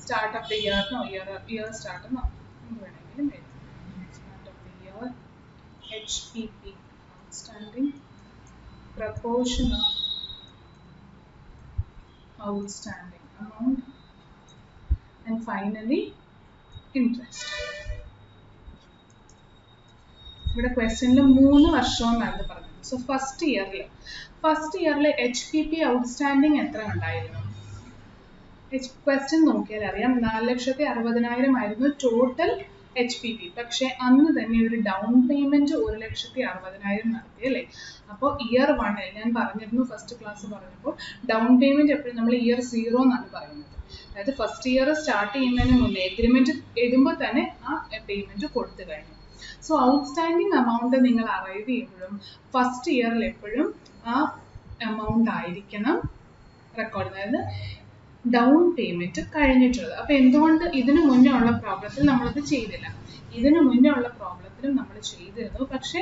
Start of the year start വേണമെങ്കിലും start of the year HPP outstanding, proportion of outstanding amount, and finally interest. ഇവിടെ ക്വസ്റ്റ്യനിൽ 3 വർഷമെന്നാണ് പറഞ്ഞത്. സോ ഫസ്റ്റ് ഇയറിൽ HPP ഔട്ട്സ്റ്റാൻഡിങ് എത്ര ഉണ്ടായിരുന്നു? ക്വസ്റ്റ്യൻ നോക്കിയാൽ അറിയാം 4,60,000 ആയിരുന്നു ടോട്ടൽ HPP. പക്ഷെ അന്ന് തന്നെ ഒരു ഡൗൺ പേയ്മെന്റ് 1,60,60,000 നടത്തി അല്ലേ? അപ്പോൾ ഇയർ 1 ഞാൻ പറഞ്ഞിരുന്നു ഫസ്റ്റ് ക്ലാസ് പറഞ്ഞപ്പോൾ ഡൗൺ പേയ്മെന്റ് എപ്പോഴും നമ്മൾ ഇയർ 0 എന്നാണ് പറയുന്നത്. അതായത് ഫസ്റ്റ് ഇയർ സ്റ്റാർട്ട് ചെയ്യുന്നതിന് മുന്നേ എഗ്രിമെന്റ് എഴുതുമ്പോൾ തന്നെ ആ പേയ്മെന്റ് കൊടുത്തു കഴിഞ്ഞു. സോ ഔട്ട്സ്റ്റാൻഡിങ് എമൗണ്ട് നിങ്ങൾ അറൈവ് ചെയ്യുമ്പോഴും ഫസ്റ്റ് ഇയറിൽ എപ്പോഴും ആ എമൗണ്ട് ആയിരിക്കണം റെക്കോർഡ്, അതായത് ഡൗൺ പേയ്മെന്റ് കഴിഞ്ഞിട്ടുള്ളത്. അപ്പൊ എന്തുകൊണ്ട് ഇതിനു മുന്നേ ഉള്ള പ്രോബ്ലത്തിൽ നമ്മളത് ചെയ്തില്ല? ഇതിനു മുന്നേ ഉള്ള പ്രോബ്ലത്തിലും നമ്മൾ ചെയ്തിരുന്നു, പക്ഷെ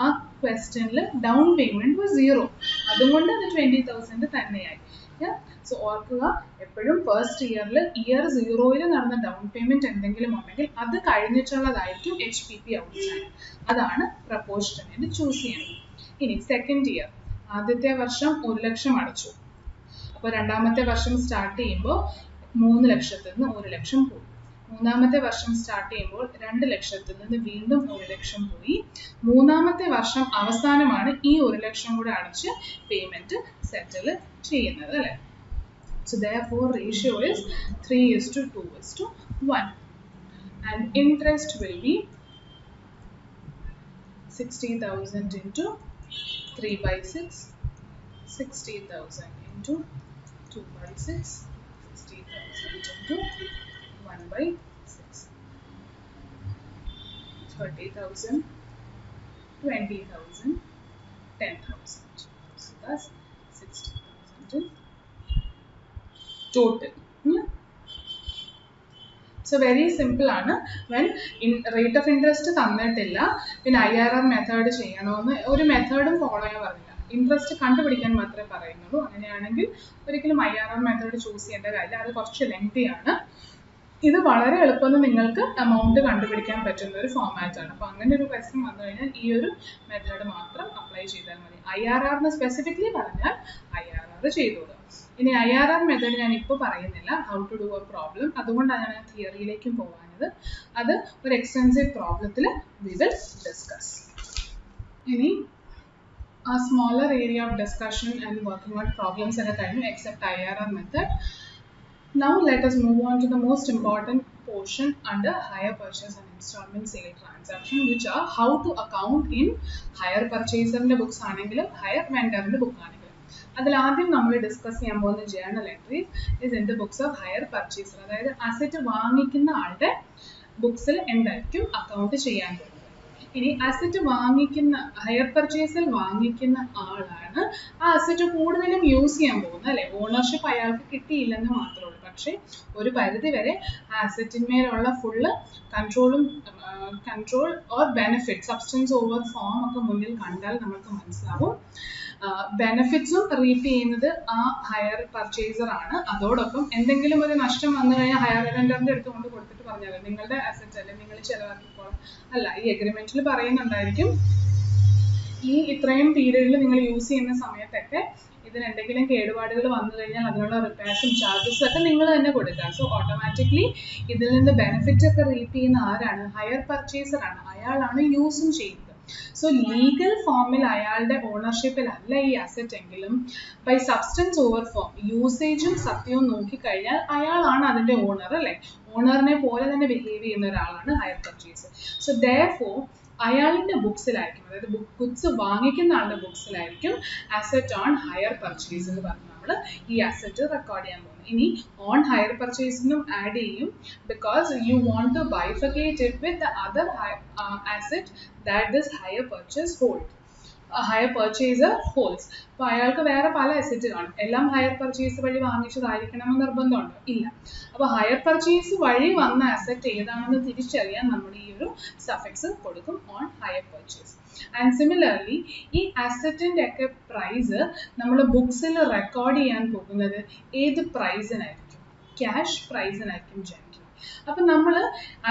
ആ ക്വസ്റ്റ്യനിൽ ഡൗൺ പേയ്മെന്റ് വാസ് 0. അതുകൊണ്ട് അത് 20,000 തന്നെയായി. സോ ഓർക്കുക, എപ്പോഴും ഫസ്റ്റ് ഇയറിൽ ഇയർ 0യിൽ നടന്ന ഡൗൺ പേയ്മെന്റ് എന്തെങ്കിലും ഉണ്ടെങ്കിൽ അത് കഴിഞ്ഞിട്ടുള്ളതായിരിക്കും HPP ഔട്ട്സ്റ്റാൻഡിങ്. അതാണ് പ്രപ്പോർഷണൽ ചൂസ് ചെയ്യണം. ഇനി സെക്കൻഡ് ഇയർ, ആദ്യത്തെ വർഷം 1 ലക്ഷം അടച്ചു. അപ്പോൾ രണ്ടാമത്തെ വർഷം സ്റ്റാർട്ട് ചെയ്യുമ്പോൾ 3 ലക്ഷത്തിൽ നിന്ന് 1 ലക്ഷം പോയി. മൂന്നാമത്തെ വർഷം സ്റ്റാർട്ട് ചെയ്യുമ്പോൾ 2 ലക്ഷത്തിൽ നിന്ന് വീണ്ടും 1 ലക്ഷം പോയി. മൂന്നാമത്തെ വർഷം അവസാനമാണ് ഈ 1 ലക്ഷം കൂടെ അടച്ച് പേയ്മെന്റ് സെറ്റിൽ ചെയ്യുന്നത് അല്ലേ? So therefore ratio is 3:2:1 and interest will be 60,000 into 3/6, 60,000 into 2/6, 60,000 into 1/6, 30,000, 20,000, 10,000. So that's 60,000 total. So very simple ആണ്. when rate of interest തന്നിട്ടില്ല, പിന്നെ IRR മെത്തേഡ് ചെയ്യണമെന്ന് ഒരു മെത്തേഡും ഫോളോ ചെയ്യാൻ പറഞ്ഞില്ല. ഇൻട്രസ്റ്റ് കണ്ടുപിടിക്കാൻ മാത്രമേ പറയുന്നുള്ളൂ. അങ്ങനെയാണെങ്കിൽ ഒരിക്കലും IRR മെത്തേഡ് ചൂസ് ചെയ്യേണ്ട കാര്യമില്ല, അത് കുറച്ച് ലെങ്തി ആണ്. ഇത് വളരെ എളുപ്പത്തിൽ നിങ്ങൾക്ക് എമൗണ്ട് കണ്ടുപിടിക്കാൻ പറ്റുന്ന ഒരു ഫോമാറ്റ് ആണ്. അപ്പോൾ അങ്ങനെ ഒരു ക്വസ്റ്റ്യൻ വന്നു കഴിഞ്ഞാൽ ഈ ഒരു മെത്തേഡ് മാത്രം അപ്ലൈ ചെയ്താൽ മതി. IRR സ്പെസിഫിക്കലി പറഞ്ഞാൽ IRR ചെയ്തോളൂ. ഇനി IRR മെത്തേഡ് ഞാൻ ഇപ്പോൾ പറയുന്നില്ല, how to do a problem. അതുകൊണ്ടാണ് ഞാൻ തിയറിയിലേക്കും പോകാനത്. അത് ഒരു എക്സ്റ്റെൻസീവ് പ്രോബ്ലത്തിൽ വി വിൽ ഡിസ്കസ്. ഇനി a smaller area of discussion and working on problems at a time except IRR method. Now let us move on to the most important portion under hire purchase and installment sale transaction, which are how to account in hire purchaser books aanengilum hire vendor book aanengilum. അതിൽ ആദ്യം നമ്മൾ discuss ചെയ്യാൻ പോകുന്ന journal entries is in the books of higher purchaser. അതായത് asset വാങ്ങിക്കുന്ന ആളുടെ ബുക്സിൽ എന്തായിരിക്കും account ചെയ്യാൻ പോകുന്നത്. ഇനി അസറ്റ് വാങ്ങിക്കുന്ന ഹയർ പർച്ചേസിൽ വാങ്ങിക്കുന്ന ആളാണ് ആ അസറ്റ് കൂടുതലും യൂസ് ചെയ്യാൻ പോകുന്നത് അല്ലെ? ഓണർഷിപ്പ് അയാൾക്ക് കിട്ടിയില്ലെന്ന് മാത്രമേ ഉള്ളൂ. പക്ഷെ ഒരു പരിധി വരെ ആ അസറ്റിന്മേലുള്ള full control or benefit substance over form ഒക്കെ മുന്നിൽ കണ്ടാൽ നമുക്ക് മനസ്സിലാവും. ബെനിഫിറ്റ്സും റീപ്പ് ചെയ്യുന്നത് ആ ഹയർ പർച്ചേസർ ആണ്. അതോടൊപ്പം എന്തെങ്കിലും ഒരു നഷ്ടം വന്നു കഴിഞ്ഞാൽ ഹയർ വെൻഡറിന്റെ അടുത്ത് കൊണ്ട് കൊടുത്തിട്ട് പറഞ്ഞാൽ നിങ്ങളുടെ അസറ്റ് അല്ലെ നിങ്ങൾ ചെലവാക്കിക്കോളാം അല്ല, ഈ എഗ്രിമെന്റിൽ പറയുന്നുണ്ടായിരിക്കും ഈ ഇത്രയും പീരീഡിൽ നിങ്ങൾ യൂസ് ചെയ്യുന്ന സമയത്തൊക്കെ ഇതിന് എന്തെങ്കിലും കേടുപാടുകൾ വന്നു കഴിഞ്ഞാൽ അതിനുള്ള റിപ്പയർസും ചാർജസും ഒക്കെ നിങ്ങൾ തന്നെ കൊടുക്കുക. സോ ഓട്ടോമാറ്റിക്കലി ഇതിൽ നിന്ന് ബെനിഫിറ്റ് ഒക്കെ റീപ്പ് ചെയ്യുന്ന ആരാണ്? ഹയർ പർച്ചേസർ ആണ്. അയാളാണ് യൂസും ചെയ്യുന്നത്. സോ ലീഗൽ ഫോമിൽ അയാളുടെ ഓണർഷിപ്പിൽ അല്ല ഈ അസറ്റ് എങ്കിലും ബൈ സബ്സ്റ്റൻസ് ഓവർ ഫോം യൂസേജും സത്യവും നോക്കിക്കഴിഞ്ഞാൽ അയാളാണ് അതിന്റെ ഓണർ അല്ലെ? ഓണറിനെ പോലെ തന്നെ ബിഹേവ് ചെയ്യുന്ന ഒരാളാണ് ഹയർ പർച്ചേസർ. സോ ദെയർഫോർ അയാളുടെ ബുക്സിലായിരിക്കും, അതായത് ഗുഡ്സ് വാങ്ങിക്കുന്ന ആളുടെ ബുക്സിലായിരിക്കും അസറ്റ് ഓൺ ഹയർ പർച്ചേസ് എന്ന് പറഞ്ഞ് നമ്മൾ ഈ അസറ്റ് റെക്കോർഡ് ചെയ്യാൻ പോകുന്നത്. ഇനി ഓൺ ഹയർ പർച്ചേസിനും ആഡ് ചെയ്യും, because you want to bifurcate it with the other asset that this hire purchase hold. Hire purchaser holds. അപ്പോൾ അയാൾക്ക് വേറെ പല അസറ്റ് കാണും. എല്ലാം ഹയർ പർച്ചേസ് വഴി വാങ്ങിച്ചതായിരിക്കണമെന്ന് നിർബന്ധമുണ്ടോ? ഇല്ല. അപ്പോൾ ഹയർ പർച്ചേസ് വഴി വന്ന അസറ്റ് ഏതാണെന്ന് തിരിച്ചറിയാൻ നമ്മൾ ഈ ഒരു സഫിക്സ് കൊടുക്കും on hire purchase. And similarly ഈ അസറ്റിൻ്റെ ഒക്കെ പ്രൈസ് നമ്മൾ ബുക്സിൽ റെക്കോർഡ് ചെയ്യാൻ പോകുന്നത് ഏത് പ്രൈസിനായിരിക്കും? Cash പ്രൈസിനായിരിക്കും generally. അപ്പം നമ്മൾ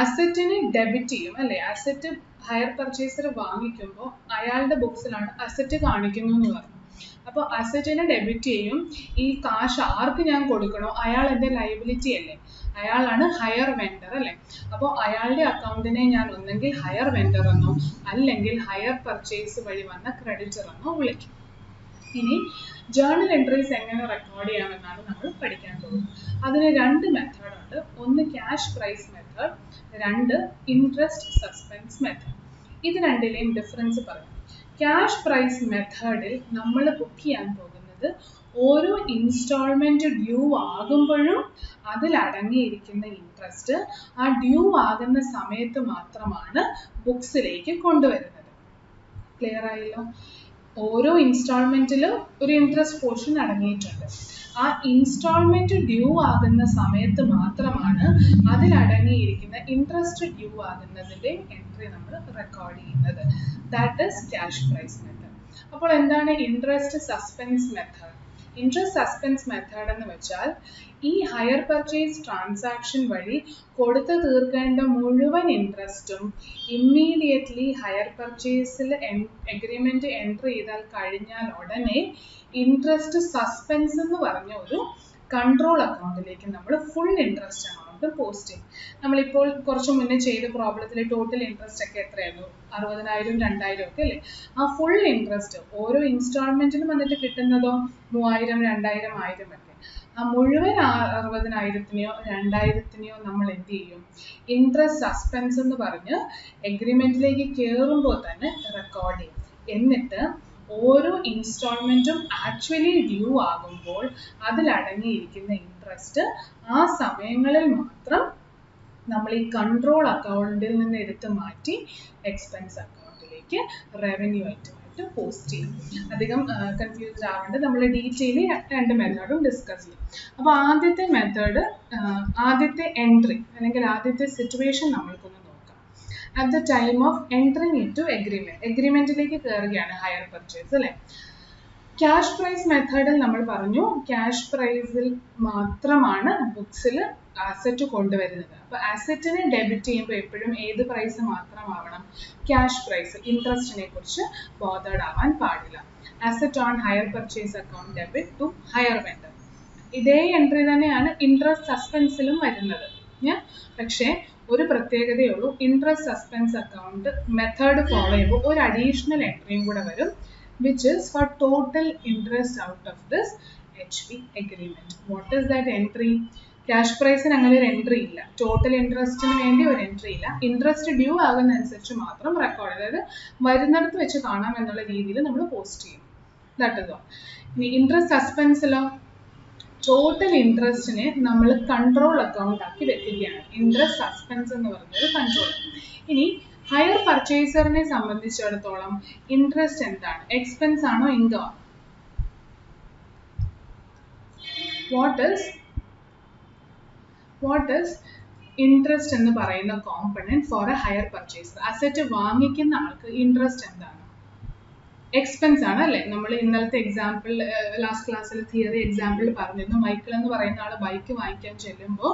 അസറ്റിനെ ഡെബിറ്റ് ചെയ്യും അല്ലേ? അസറ്റ് ഹയർ പർച്ചേസർ വാങ്ങിക്കുമ്പോൾ അയാളുടെ ബുക്സിലാണ് അസറ്റ് കാണിക്കുന്നു എന്ന് പറഞ്ഞു. അപ്പോൾ അസറ്റിനെ ഡെബിറ്റ് ചെയ്യും. ഈ കാശ് ആർക്ക് ഞാൻ കൊടുക്കണോ അയാൾ എൻ്റെ ലയബിലിറ്റി അല്ലേ? അയാളാണ് ഹയർ വെൻഡർ അല്ലേ? അപ്പോൾ അയാളുടെ അക്കൗണ്ടിനെ ഞാൻ ഒന്നെങ്കിൽ ഹയർ വെൻഡർ എന്നോ അല്ലെങ്കിൽ ഹയർ പർച്ചേസ് വഴി വന്ന ക്രെഡിറ്റർ എന്നോ വിളിക്കും. ഇനി ജേർണൽ എൻട്രീസ് എങ്ങനെ റെക്കോർഡ് ചെയ്യാമെന്നാണ് നമ്മൾ പഠിക്കാൻ പോകുന്നത്. അതിന് രണ്ട് മെത്തേഡ് ഉണ്ട്. ഒന്ന് ക്യാഷ് പ്രൈസ് മെത്തേഡ്, രണ്ട് ഇൻട്രസ്റ്റ് സസ്പെൻസ് മെത്തേഡ്. ഇത് രണ്ടിലെയും ഡിഫറൻസ് പറയാം. ക്യാഷ് പ്രൈസ് മെത്തേഡിൽ നമ്മൾ ബുക്ക് ചെയ്യാൻ പോകുന്നത് ഓരോ ഇൻസ്റ്റാൾമെൻറ്റ് ഡ്യൂ ആകുമ്പോഴും അതിലടങ്ങിയിരിക്കുന്ന ഇൻട്രസ്റ്റ് ആ ഡ്യൂ ആകുന്ന സമയത്ത് മാത്രമാണ് ബുക്സിലേക്ക് കൊണ്ടുവരുന്നത്. ക്ലിയർ ആയല്ലോ? ഓരോ ഇൻസ്റ്റാൾമെൻറ്റിലും ഒരു ഇൻട്രസ്റ്റ് പോർഷൻ അടങ്ങിയിട്ടുണ്ട്. ആ ഇൻസ്റ്റാൾമെൻറ്റ് ഡ്യൂ ആകുന്ന സമയത്ത് മാത്രമാണ് അതിലടങ്ങിയിരിക്കുന്ന ഇൻട്രസ്റ്റ് ഡ്യൂ ആകുന്നതിൻ്റെ എൻട്രി നമ്മൾ റെക്കോർഡ് ചെയ്യുന്നത്. That is cash price method. അപ്പോൾ എന്താണ് interest suspense method? Interest suspense method എന്ന് വെച്ചാൽ ഈ ഹയർ പർച്ചേസ് ട്രാൻസാക്ഷൻ വഴി കൊടുത്തു തീർക്കേണ്ട മുഴുവൻ ഇൻട്രസ്റ്റും ഇമ്മീഡിയറ്റ്ലി ഹയർ പർച്ചേസിൽ എഗ്രിമെൻറ്റ് എൻട്രി ചെയ്താൽ കഴിഞ്ഞാൽ ഉടനെ ഇൻട്രസ്റ്റ് സസ്പെൻസ് എന്ന് പറഞ്ഞ ഒരു കൺട്രോൾ അക്കൗണ്ടിലേക്ക് നമ്മൾ ഫുൾ ഇൻട്രസ്റ്റ് amount പോസ്റ്റ് ചെയ്യും. നമ്മളിപ്പോൾ കുറച്ച് മുന്നേ ചെയ്ത പ്രോബ്ലത്തിൽ ടോട്ടൽ ഇൻട്രസ്റ്റ് ഒക്കെ എത്രയായിരുന്നു? 60,000 2,000 ഒക്കെ അല്ലേ? ആ ഫുൾ ഇൻട്രസ്റ്റ് ഓരോ ഇൻസ്റ്റാൾമെന്റിനും വന്നിട്ട് കിട്ടുന്നതോ 3,000 2,000 1000 ഒക്കെ. ആ മുഴുവൻ 60,000-നെയോ 2,000-നെയോ നമ്മൾ എന്ത് ചെയ്യും? ഇൻട്രസ്റ്റ് സസ്പെൻസ് എന്ന് പറഞ്ഞ് എഗ്രിമെന്റിലേക്ക് കയറുമ്പോൾ തന്നെ റെക്കോർഡ് ചെയ്യും. എന്നിട്ട് ഓരോ ഇൻസ്റ്റാൾമെന്റും ആക്ച്വലി ഡ്യൂ ആകുമ്പോൾ അതിലടങ്ങിയിരിക്കുന്ന ഇൻട്രസ്റ്റ് ആ സമയങ്ങളിൽ മാത്രം നമ്മൾ ഈ കൺട്രോൾ അക്കൗണ്ടിൽ നിന്ന് എടുത്ത് മാറ്റി എക്സ്പെൻസ് അക്കൗണ്ടിലേക്ക് റവന്യൂ ഐറ്റമായിട്ട് പോസ്റ്റ് ചെയ്യും. അധികം കൺഫ്യൂസ്ഡ് ആവേണ്ട, നമ്മൾ ഡീറ്റെയിൽ രണ്ട് മെത്തേഡും ഡിസ്കസ് ചെയ്യും. അപ്പോൾ ആദ്യത്തെ മെത്തേഡ്, ആദ്യത്തെ എൻട്രി അല്ലെങ്കിൽ ആദ്യത്തെ സിറ്റുവേഷൻ നമ്മൾക്കൊന്ന് നോക്കാം. at the time of entering into agreement. എഗ്രിമെന്റിലേക്ക് കയറുകയാണ് ഹയർ പർച്ചേസ് അല്ലേ? ക്യാഷ് പ്രൈസ് മെത്തേഡിൽ നമ്മൾ പറഞ്ഞു ക്യാഷ് പ്രൈസിൽ മാത്രമാണ് ബുക്സിൽ അസറ്റ് കൊണ്ടുവരുന്നത്. അപ്പോൾ അസറ്റിനെ ഡെബിറ്റ് ചെയ്യുമ്പോൾ എപ്പോഴും ഏത് പ്രൈസ് മാത്രമാവണം? Cash price. ഇൻട്രസ്റ്റിനെ കുറിച്ച് ബോധേഡ് ആവാൻ പാടില്ല. Asset on hire purchase account debit to hire vendor. ഇതേ എൻട്രി തന്നെയാണ് ഇൻട്രസ്റ്റ് സസ്പെൻസിലും വരുന്നത്. പക്ഷേ ഒരു പ്രത്യേകതയുള്ളൂ, interest suspense account method follow ചെയ്യുമ്പോൾ ഒരു അഡീഷണൽ എൻട്രിയും കൂടെ വരും, which is for total interest out of this HP agreement. What is that entry? Cash പ്രൈസിന് അങ്ങനെ ഒരു എൻട്രി ഇല്ല, ടോട്ടൽ ഇൻട്രസ്റ്റിന് വേണ്ടി ഒരു എൻട്രി ഇല്ല. ഇൻട്രസ്റ്റ് ഡ്യൂ ആകുന്നതനുസരിച്ച് മാത്രം റെക്കോർഡ്, അതായത് വരുന്നിടത്ത് വെച്ച് കാണാം എന്നുള്ള രീതിയിൽ നമ്മൾ പോസ്റ്റ് ചെയ്യും. That is all. ഇനി ഇൻട്രസ്റ്റ് സസ്പെൻസിലോ ടോട്ടൽ ഇൻട്രസ്റ്റിനെ നമ്മൾ കൺട്രോൾ അക്കൗണ്ട് ആക്കി വെക്കുകയാണ്. ഇൻട്രസ്റ്റ് സസ്പെൻസ് എന്ന് പറഞ്ഞത് കൺട്രോൾ. ഇനി ഹയർ പർച്ചേസറിനെ സംബന്ധിച്ചിടത്തോളം ഇൻട്രസ്റ്റ് എന്താണ്? എക്സ്പെൻസ് ആണോ ഇൻകം ആണോ? വാട്ട് ഈസ് ഇൻട്രസ്റ്റ് എന്ന് പറയുന്ന component for a hire purchaser? Asset വാങ്ങിക്കുന്ന ആൾക്ക് ഇൻട്രസ്റ്റ് എന്താണ്? എക്സ്പെൻസ് ആണ് അല്ലേ? നമ്മൾ ഇന്നലത്തെ എക്സാമ്പിൾ, ലാസ്റ്റ് ക്ലാസ്സിൽ തിയറി എക്സാമ്പിൾ പറഞ്ഞിരുന്നു. മൈക്കിൾ എന്ന് പറയുന്ന ആൾ ബൈക്ക് വാങ്ങിക്കാൻ ചെല്ലുമ്പോൾ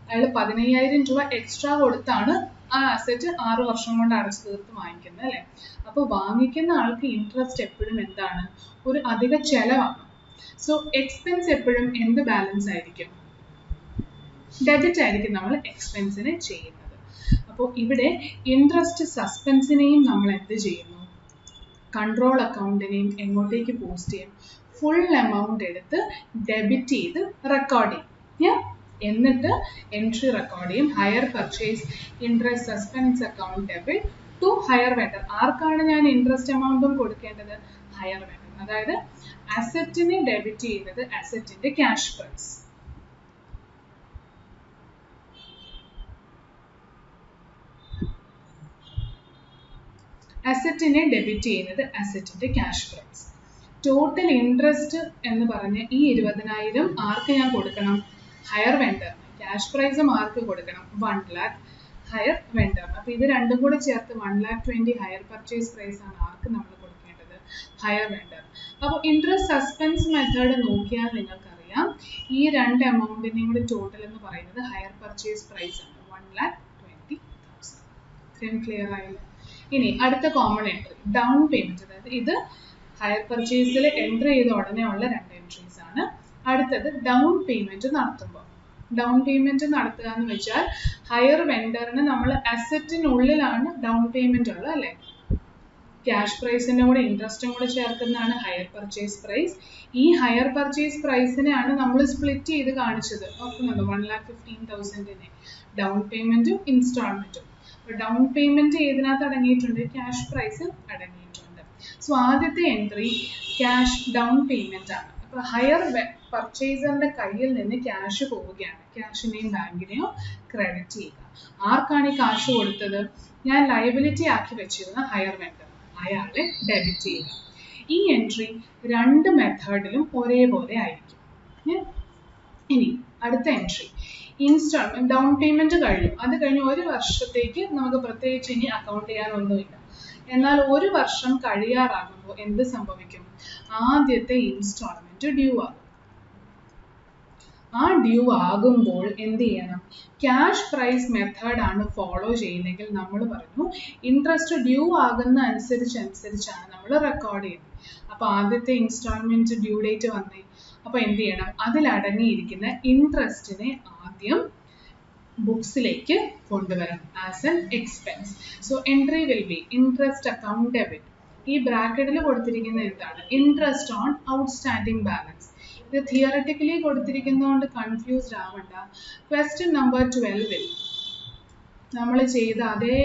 അയാൾ 15,000 രൂപ എക്സ്ട്രാ കൊടുത്താണ് ആ അസറ്റ് 6 വർഷം കൊണ്ട് അടച്ചു തീർത്ത് വാങ്ങിക്കുന്നത് അല്ലേ? അപ്പോൾ വാങ്ങിക്കുന്ന ആൾക്ക് ഇൻട്രസ്റ്റ് എപ്പോഴും എന്താണ്? ഒരു അധിക ചെലവാണ്. സോ എക്സ്പെൻസ് എപ്പോഴും എന്ത് ബാലൻസ് ആയിരിക്കും? ഡെബിറ്റ് ആയിരിക്കും നമ്മൾ എക്സ്പെൻസിനെ ചെയ്യുന്നത്. അപ്പോൾ ഇവിടെ ഇൻട്രസ്റ്റ് സസ്പെൻസിനെയും നമ്മൾ എന്ത് ചെയ്യുന്നു? കൺട്രോൾ അക്കൗണ്ടിനെയും എങ്ങോട്ടേക്ക് പോസ്റ്റ് ചെയ്യും? ഫുൾ എമൗണ്ട് എടുത്ത് ഡെബിറ്റ് ചെയ്ത് റെക്കോർഡ് ചെയ്യും. എന്നിട്ട് എൻട്രി റെക്കോർഡ് ചെയ്യും. Hire purchase interest suspense account debit to hire vendor. ആർക്കാണ് ഞാൻ ഇൻട്രസ്റ്റ് എമൗണ്ടും കൊടുക്കേണ്ടത്? Hire vendor. അതായത് അസറ്റിനെ ഡെബിറ്റ് ചെയ്യുന്നത് അസറ്റിന്റെ ക്യാഷ് പ്രൈസ്. അസറ്റിനെ ഡെബിറ്റ് ചെയ്യുന്നത് അസറ്റിന്റെ ക്യാഷ് പ്രൈസ്. ടോട്ടൽ ഇൻട്രസ്റ്റ് എന്ന് പറഞ്ഞ് ഈ 20,000 ആർക്ക് ഞാൻ കൊടുക്കണം? Higher vendor. ക്യാഷ് പ്രൈസും ആർക്ക് കൊടുക്കണം? 1 lakh ഹയർ വെണ്ടർ. അപ്പോൾ ഇത് രണ്ടും കൂടെ ചേർത്ത് 1,20,000 ഹയർ പർച്ചേസ് പ്രൈസ് ആണ് ആർക്ക് നമ്മൾ കൊടുക്കേണ്ടത്? Higher vendor. അപ്പോൾ ഇൻട്രസ്റ്റ് സസ്പെൻസ് മെത്തേഡ് നോക്കിയാൽ നിങ്ങൾക്കറിയാം ഈ രണ്ട് എമൗണ്ടിനെയും കൂടെ ടോട്ടൽ എന്ന് പറയുന്നത് ഹയർ പർച്ചേസ് പ്രൈസ് ആണ്, 1,20,000. ഇത്രയും ക്ലിയർ ആയല്ലോ? ഇനി അടുത്ത കോമൺ എൻട്രി ഡൗൺ പേയ്മെന്റ്. അതായത് ഇത് ഹയർ പർച്ചേസിൽ എൻട്രി ചെയ്ത ഉടനെ ഉള്ള 2 എൻട്രീസ് ആണ്. അടുത്തത് ഡൗൺ പേയ്മെന്റ് നടത്തുമ്പോൾ. ഡൗൺ പേയ്മെന്റ് നടത്തുക എന്ന് വെച്ചാൽ ഹയർ വെണ്ടറിന് നമ്മൾ അസറ്റിനുള്ളിലാണ് ഡൗൺ പേയ്മെന്റ് ഉള്ളത് അല്ലേ? ക്യാഷ് പ്രൈസിന്റെ കൂടെ ഇൻട്രസ്റ്റും കൂടെ ചേർക്കുന്നതാണ് ഹയർ പർച്ചേസ് പ്രൈസ്. ഈ ഹയർ പർച്ചേസ് പ്രൈസിനെയാണ് നമ്മൾ സ്പ്ലിറ്റ് ചെയ്ത് കാണിച്ചത്. ഓർക്കുന്നുണ്ടോ? 1,15,000 ഡൗൺ പേയ്മെന്റും ഇൻസ്റ്റാൾമെന്റും. ഡൗൺ പേയ്മെന്റ് ഏതിനകത്ത് അടങ്ങിയിട്ടുണ്ട്? ക്യാഷ് പ്രൈസ് അടങ്ങിയിട്ടുണ്ട്. സോ ആദ്യത്തെ എൻട്രി ക്യാഷ് ഡൗൺ പേയ്മെന്റ് ആണ്. അപ്പോൾ ഹയർ പർച്ചേസറിന്റെ കയ്യിൽ നിന്ന് ക്യാഷ് പോവുകയാണ്. ക്യാഷിനെയും ബാങ്കിനെയോ ക്രെഡിറ്റ് ചെയ്യുക. ആർക്കാണ് ഈ കാശ് കൊടുത്തത്? ഞാൻ ലയബിലിറ്റി ആക്കി വെച്ചിരുന്ന ഹയർ വെണ്ടർ, അയാളെ ഡെബിറ്റ് ചെയ്യുക. ഈ എൻട്രി രണ്ട് മെത്തേഡിലും ഒരേപോലെ ആയിരിക്കും. ഇനി അടുത്ത എൻട്രി ഇൻസ്റ്റാൾമെന്റ്. ഡൗൺ പേയ്മെന്റ് കഴിഞ്ഞു. അത് കഴിഞ്ഞ് 1 വർഷത്തേക്ക് നമുക്ക് പ്രത്യേകിച്ച് ഇനി അക്കൗണ്ട് ചെയ്യാനൊന്നുമില്ല. എന്നാൽ 1 വർഷം കഴിയാറാകുമ്പോൾ എന്ത് സംഭവിക്കും? ആദ്യത്തെ ഇൻസ്റ്റാൾമെന്റ് ഡ്യൂ ആകും. ആ ഡ്യൂ ആകുമ്പോൾ എന്ത് ചെയ്യണം? ക്യാഷ് പ്രൈസ് മെത്തേഡ് ആണ് ഫോളോ ചെയ്യുന്നതെങ്കിൽ നമ്മൾ പറഞ്ഞു ഇൻട്രസ്റ്റ് ഡ്യൂ ആകുന്ന അനുസരിച്ചാണ് നമ്മൾ റെക്കോർഡ് ചെയ്യുന്നത്. അപ്പൊ ആദ്യത്തെ ഇൻസ്റ്റാൾമെന്റ് ഡ്യൂ ഡേറ്റ് വന്നേ. അപ്പൊ എന്ത് ചെയ്യണം? അതിൽ അടങ്ങിയിരിക്കുന്ന ഇൻട്രസ്റ്റിനെ ആദ്യം ബുക്സിലേക്ക് കൊണ്ടുവരണം as an expense. So entry will B interest account debit. ഈ ബ്രാക്കറ്റിൽ കൊടുത്തിരിക്കുന്നത് എന്താണ്? Interest on outstanding balance. ഇത് തിയററ്റിക്കലി കൊടുത്തിരിക്കുന്നതുകൊണ്ട് കൺഫ്യൂസ്ഡ് ആവണ്ട. ക്വസ്റ്റ്യൻ നമ്പർ 12 നമ്മൾ ചെയ്ത അതേ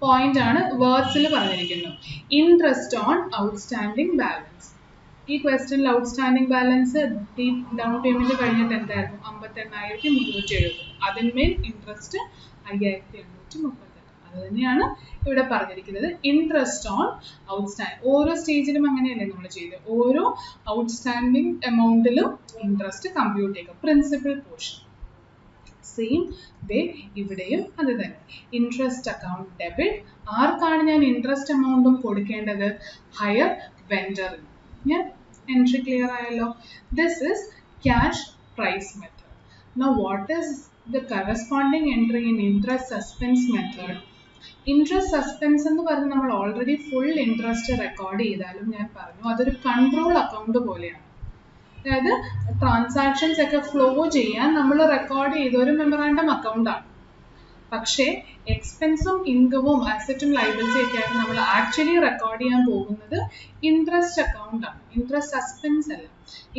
പോയിന്റ് ആണ് വേർഡ്സിൽ പറഞ്ഞിരിക്കുന്നത്. Interest on outstanding balance. ഈ ക്വസ്റ്റ്യനിൽ ഔട്ട്സ്റ്റാൻഡിംഗ് ബാലൻസ് ഡൗൺ പേയ്മെന്റ് കഴിഞ്ഞിട്ട് എന്തായിരുന്നു? 58,370. അതിന്മേൽ ഇൻട്രസ്റ്റ് 5,830. അത് തന്നെയാണ് ഇവിടെ പറഞ്ഞിരിക്കുന്നത്. Interest on outstanding. ഓരോ സ്റ്റേജിലും അങ്ങനെയല്ലേ നമ്മൾ ചെയ്തത്? ഓരോ ഔട്ട്സ്റ്റാൻഡിംഗ് എമൗണ്ടിലും ഇൻട്രസ്റ്റ് കമ്പ്യൂട്ട് ചെയ്യുക. പ്രിൻസിപ്പൽ പോർഷൻ സെയിം വേ ഇവിടെയും അത് തന്നെ. Interest account debit. ആർക്കാണ് ഞാൻ ഇൻട്രസ്റ്റ് എമൗണ്ടും കൊടുക്കേണ്ടത്? ഹയർ വെൻഡറിന്. Entry clear ആയല്ലോ? This is cash price method. Now what is the corresponding entry in interest suspense method? Interest suspense എന്ന് പറഞ്ഞ് നമ്മൾ ഓൾറെഡി ഫുൾ ഇൻട്രസ്റ്റ് റെക്കോർഡ് ചെയ്താലും ഞാൻ പറഞ്ഞു അതൊരു കൺട്രോൾ അക്കൗണ്ട് പോലെയാണ്. അതായത് ട്രാൻസാക്ഷൻസ് ഒക്കെ ഫ്ലോ ചെയ്യാൻ നമ്മൾ റെക്കോർഡ് ചെയ്ത ഒരു മെമ്മറാണ്ടം അക്കൗണ്ടാണ്. പക്ഷേ എക്സ്പെൻസും ഇൻകവും അസറ്റും ലയബിലിറ്റിയും ഒക്കെ ആയിട്ട് നമ്മൾ ആക്ച്വലി റെക്കോർഡ് ചെയ്യാൻ പോകുന്നത് ഇൻട്രസ്റ്റ് അക്കൗണ്ട് ആണ്. ഇൻട്രസ്റ്റ് സസ്പെൻസ് അല്ല.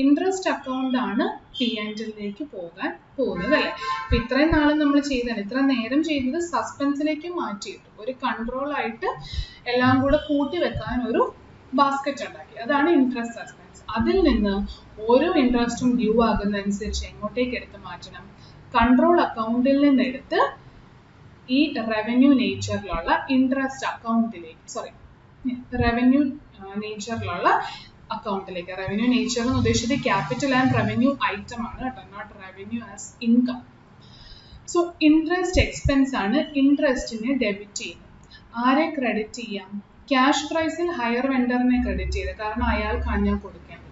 ഇൻട്രസ്റ്റ് അക്കൗണ്ട് ആണ് P&Lലേക്ക് പോകാൻ പോകുന്നത് അല്ലേ? അപ്പൊ ഇത്രയും നാളും നമ്മൾ ചെയ്തത്, ഇത്ര നേരം ചെയ്തത് സസ്പെൻസിലേക്ക് മാറ്റിയിട്ട് ഒരു കൺട്രോൾ ആയിട്ട് എല്ലാം കൂടെ കൂട്ടി വെക്കാൻ ഒരു ബാസ്ക്കറ്റ് ഉണ്ടാക്കി. അതാണ് ഇൻട്രസ്റ്റ് സസ്പെൻസ്. അതിൽ നിന്ന് ഓരോ ഇൻട്രസ്റ്റും ഡ്യൂ ആകുന്ന അനുസരിച്ച് എങ്ങോട്ടേക്ക് എടുത്ത് മാറ്റണം? കൺട്രോൾ അക്കൗണ്ടിൽ നിന്ന് എടുത്ത് ഈ റവന്യൂ നേച്ചറിലുള്ള ഇൻട്രസ്റ്റ് അക്കൗണ്ടിലേക്ക്, റവന്യൂ നേച്ചറിലുള്ള അക്കൗണ്ടിലേക്ക്. റവന്യൂ നേച്ചർ എന്ന് ഉദ്ദേശിച്ചത് ക്യാപിറ്റൽ ആൻഡ് റവന്യൂ ഐറ്റം ആണ് കേട്ടോ, not revenue as income. So interest expense ആണ് ഇൻട്രസ്റ്റിനെ ഡെബിറ്റ് ചെയ്യുന്നത്. ആരെ ക്രെഡിറ്റ് ചെയ്യാം? ക്യാഷ് പ്രൈസിൽ ഹയർ വെണ്ടറിനെ ക്രെഡിറ്റ് ചെയ്ത്, കാരണം അയാൾക്കാണ് ഞാൻ കൊടുക്കേണ്ടത്.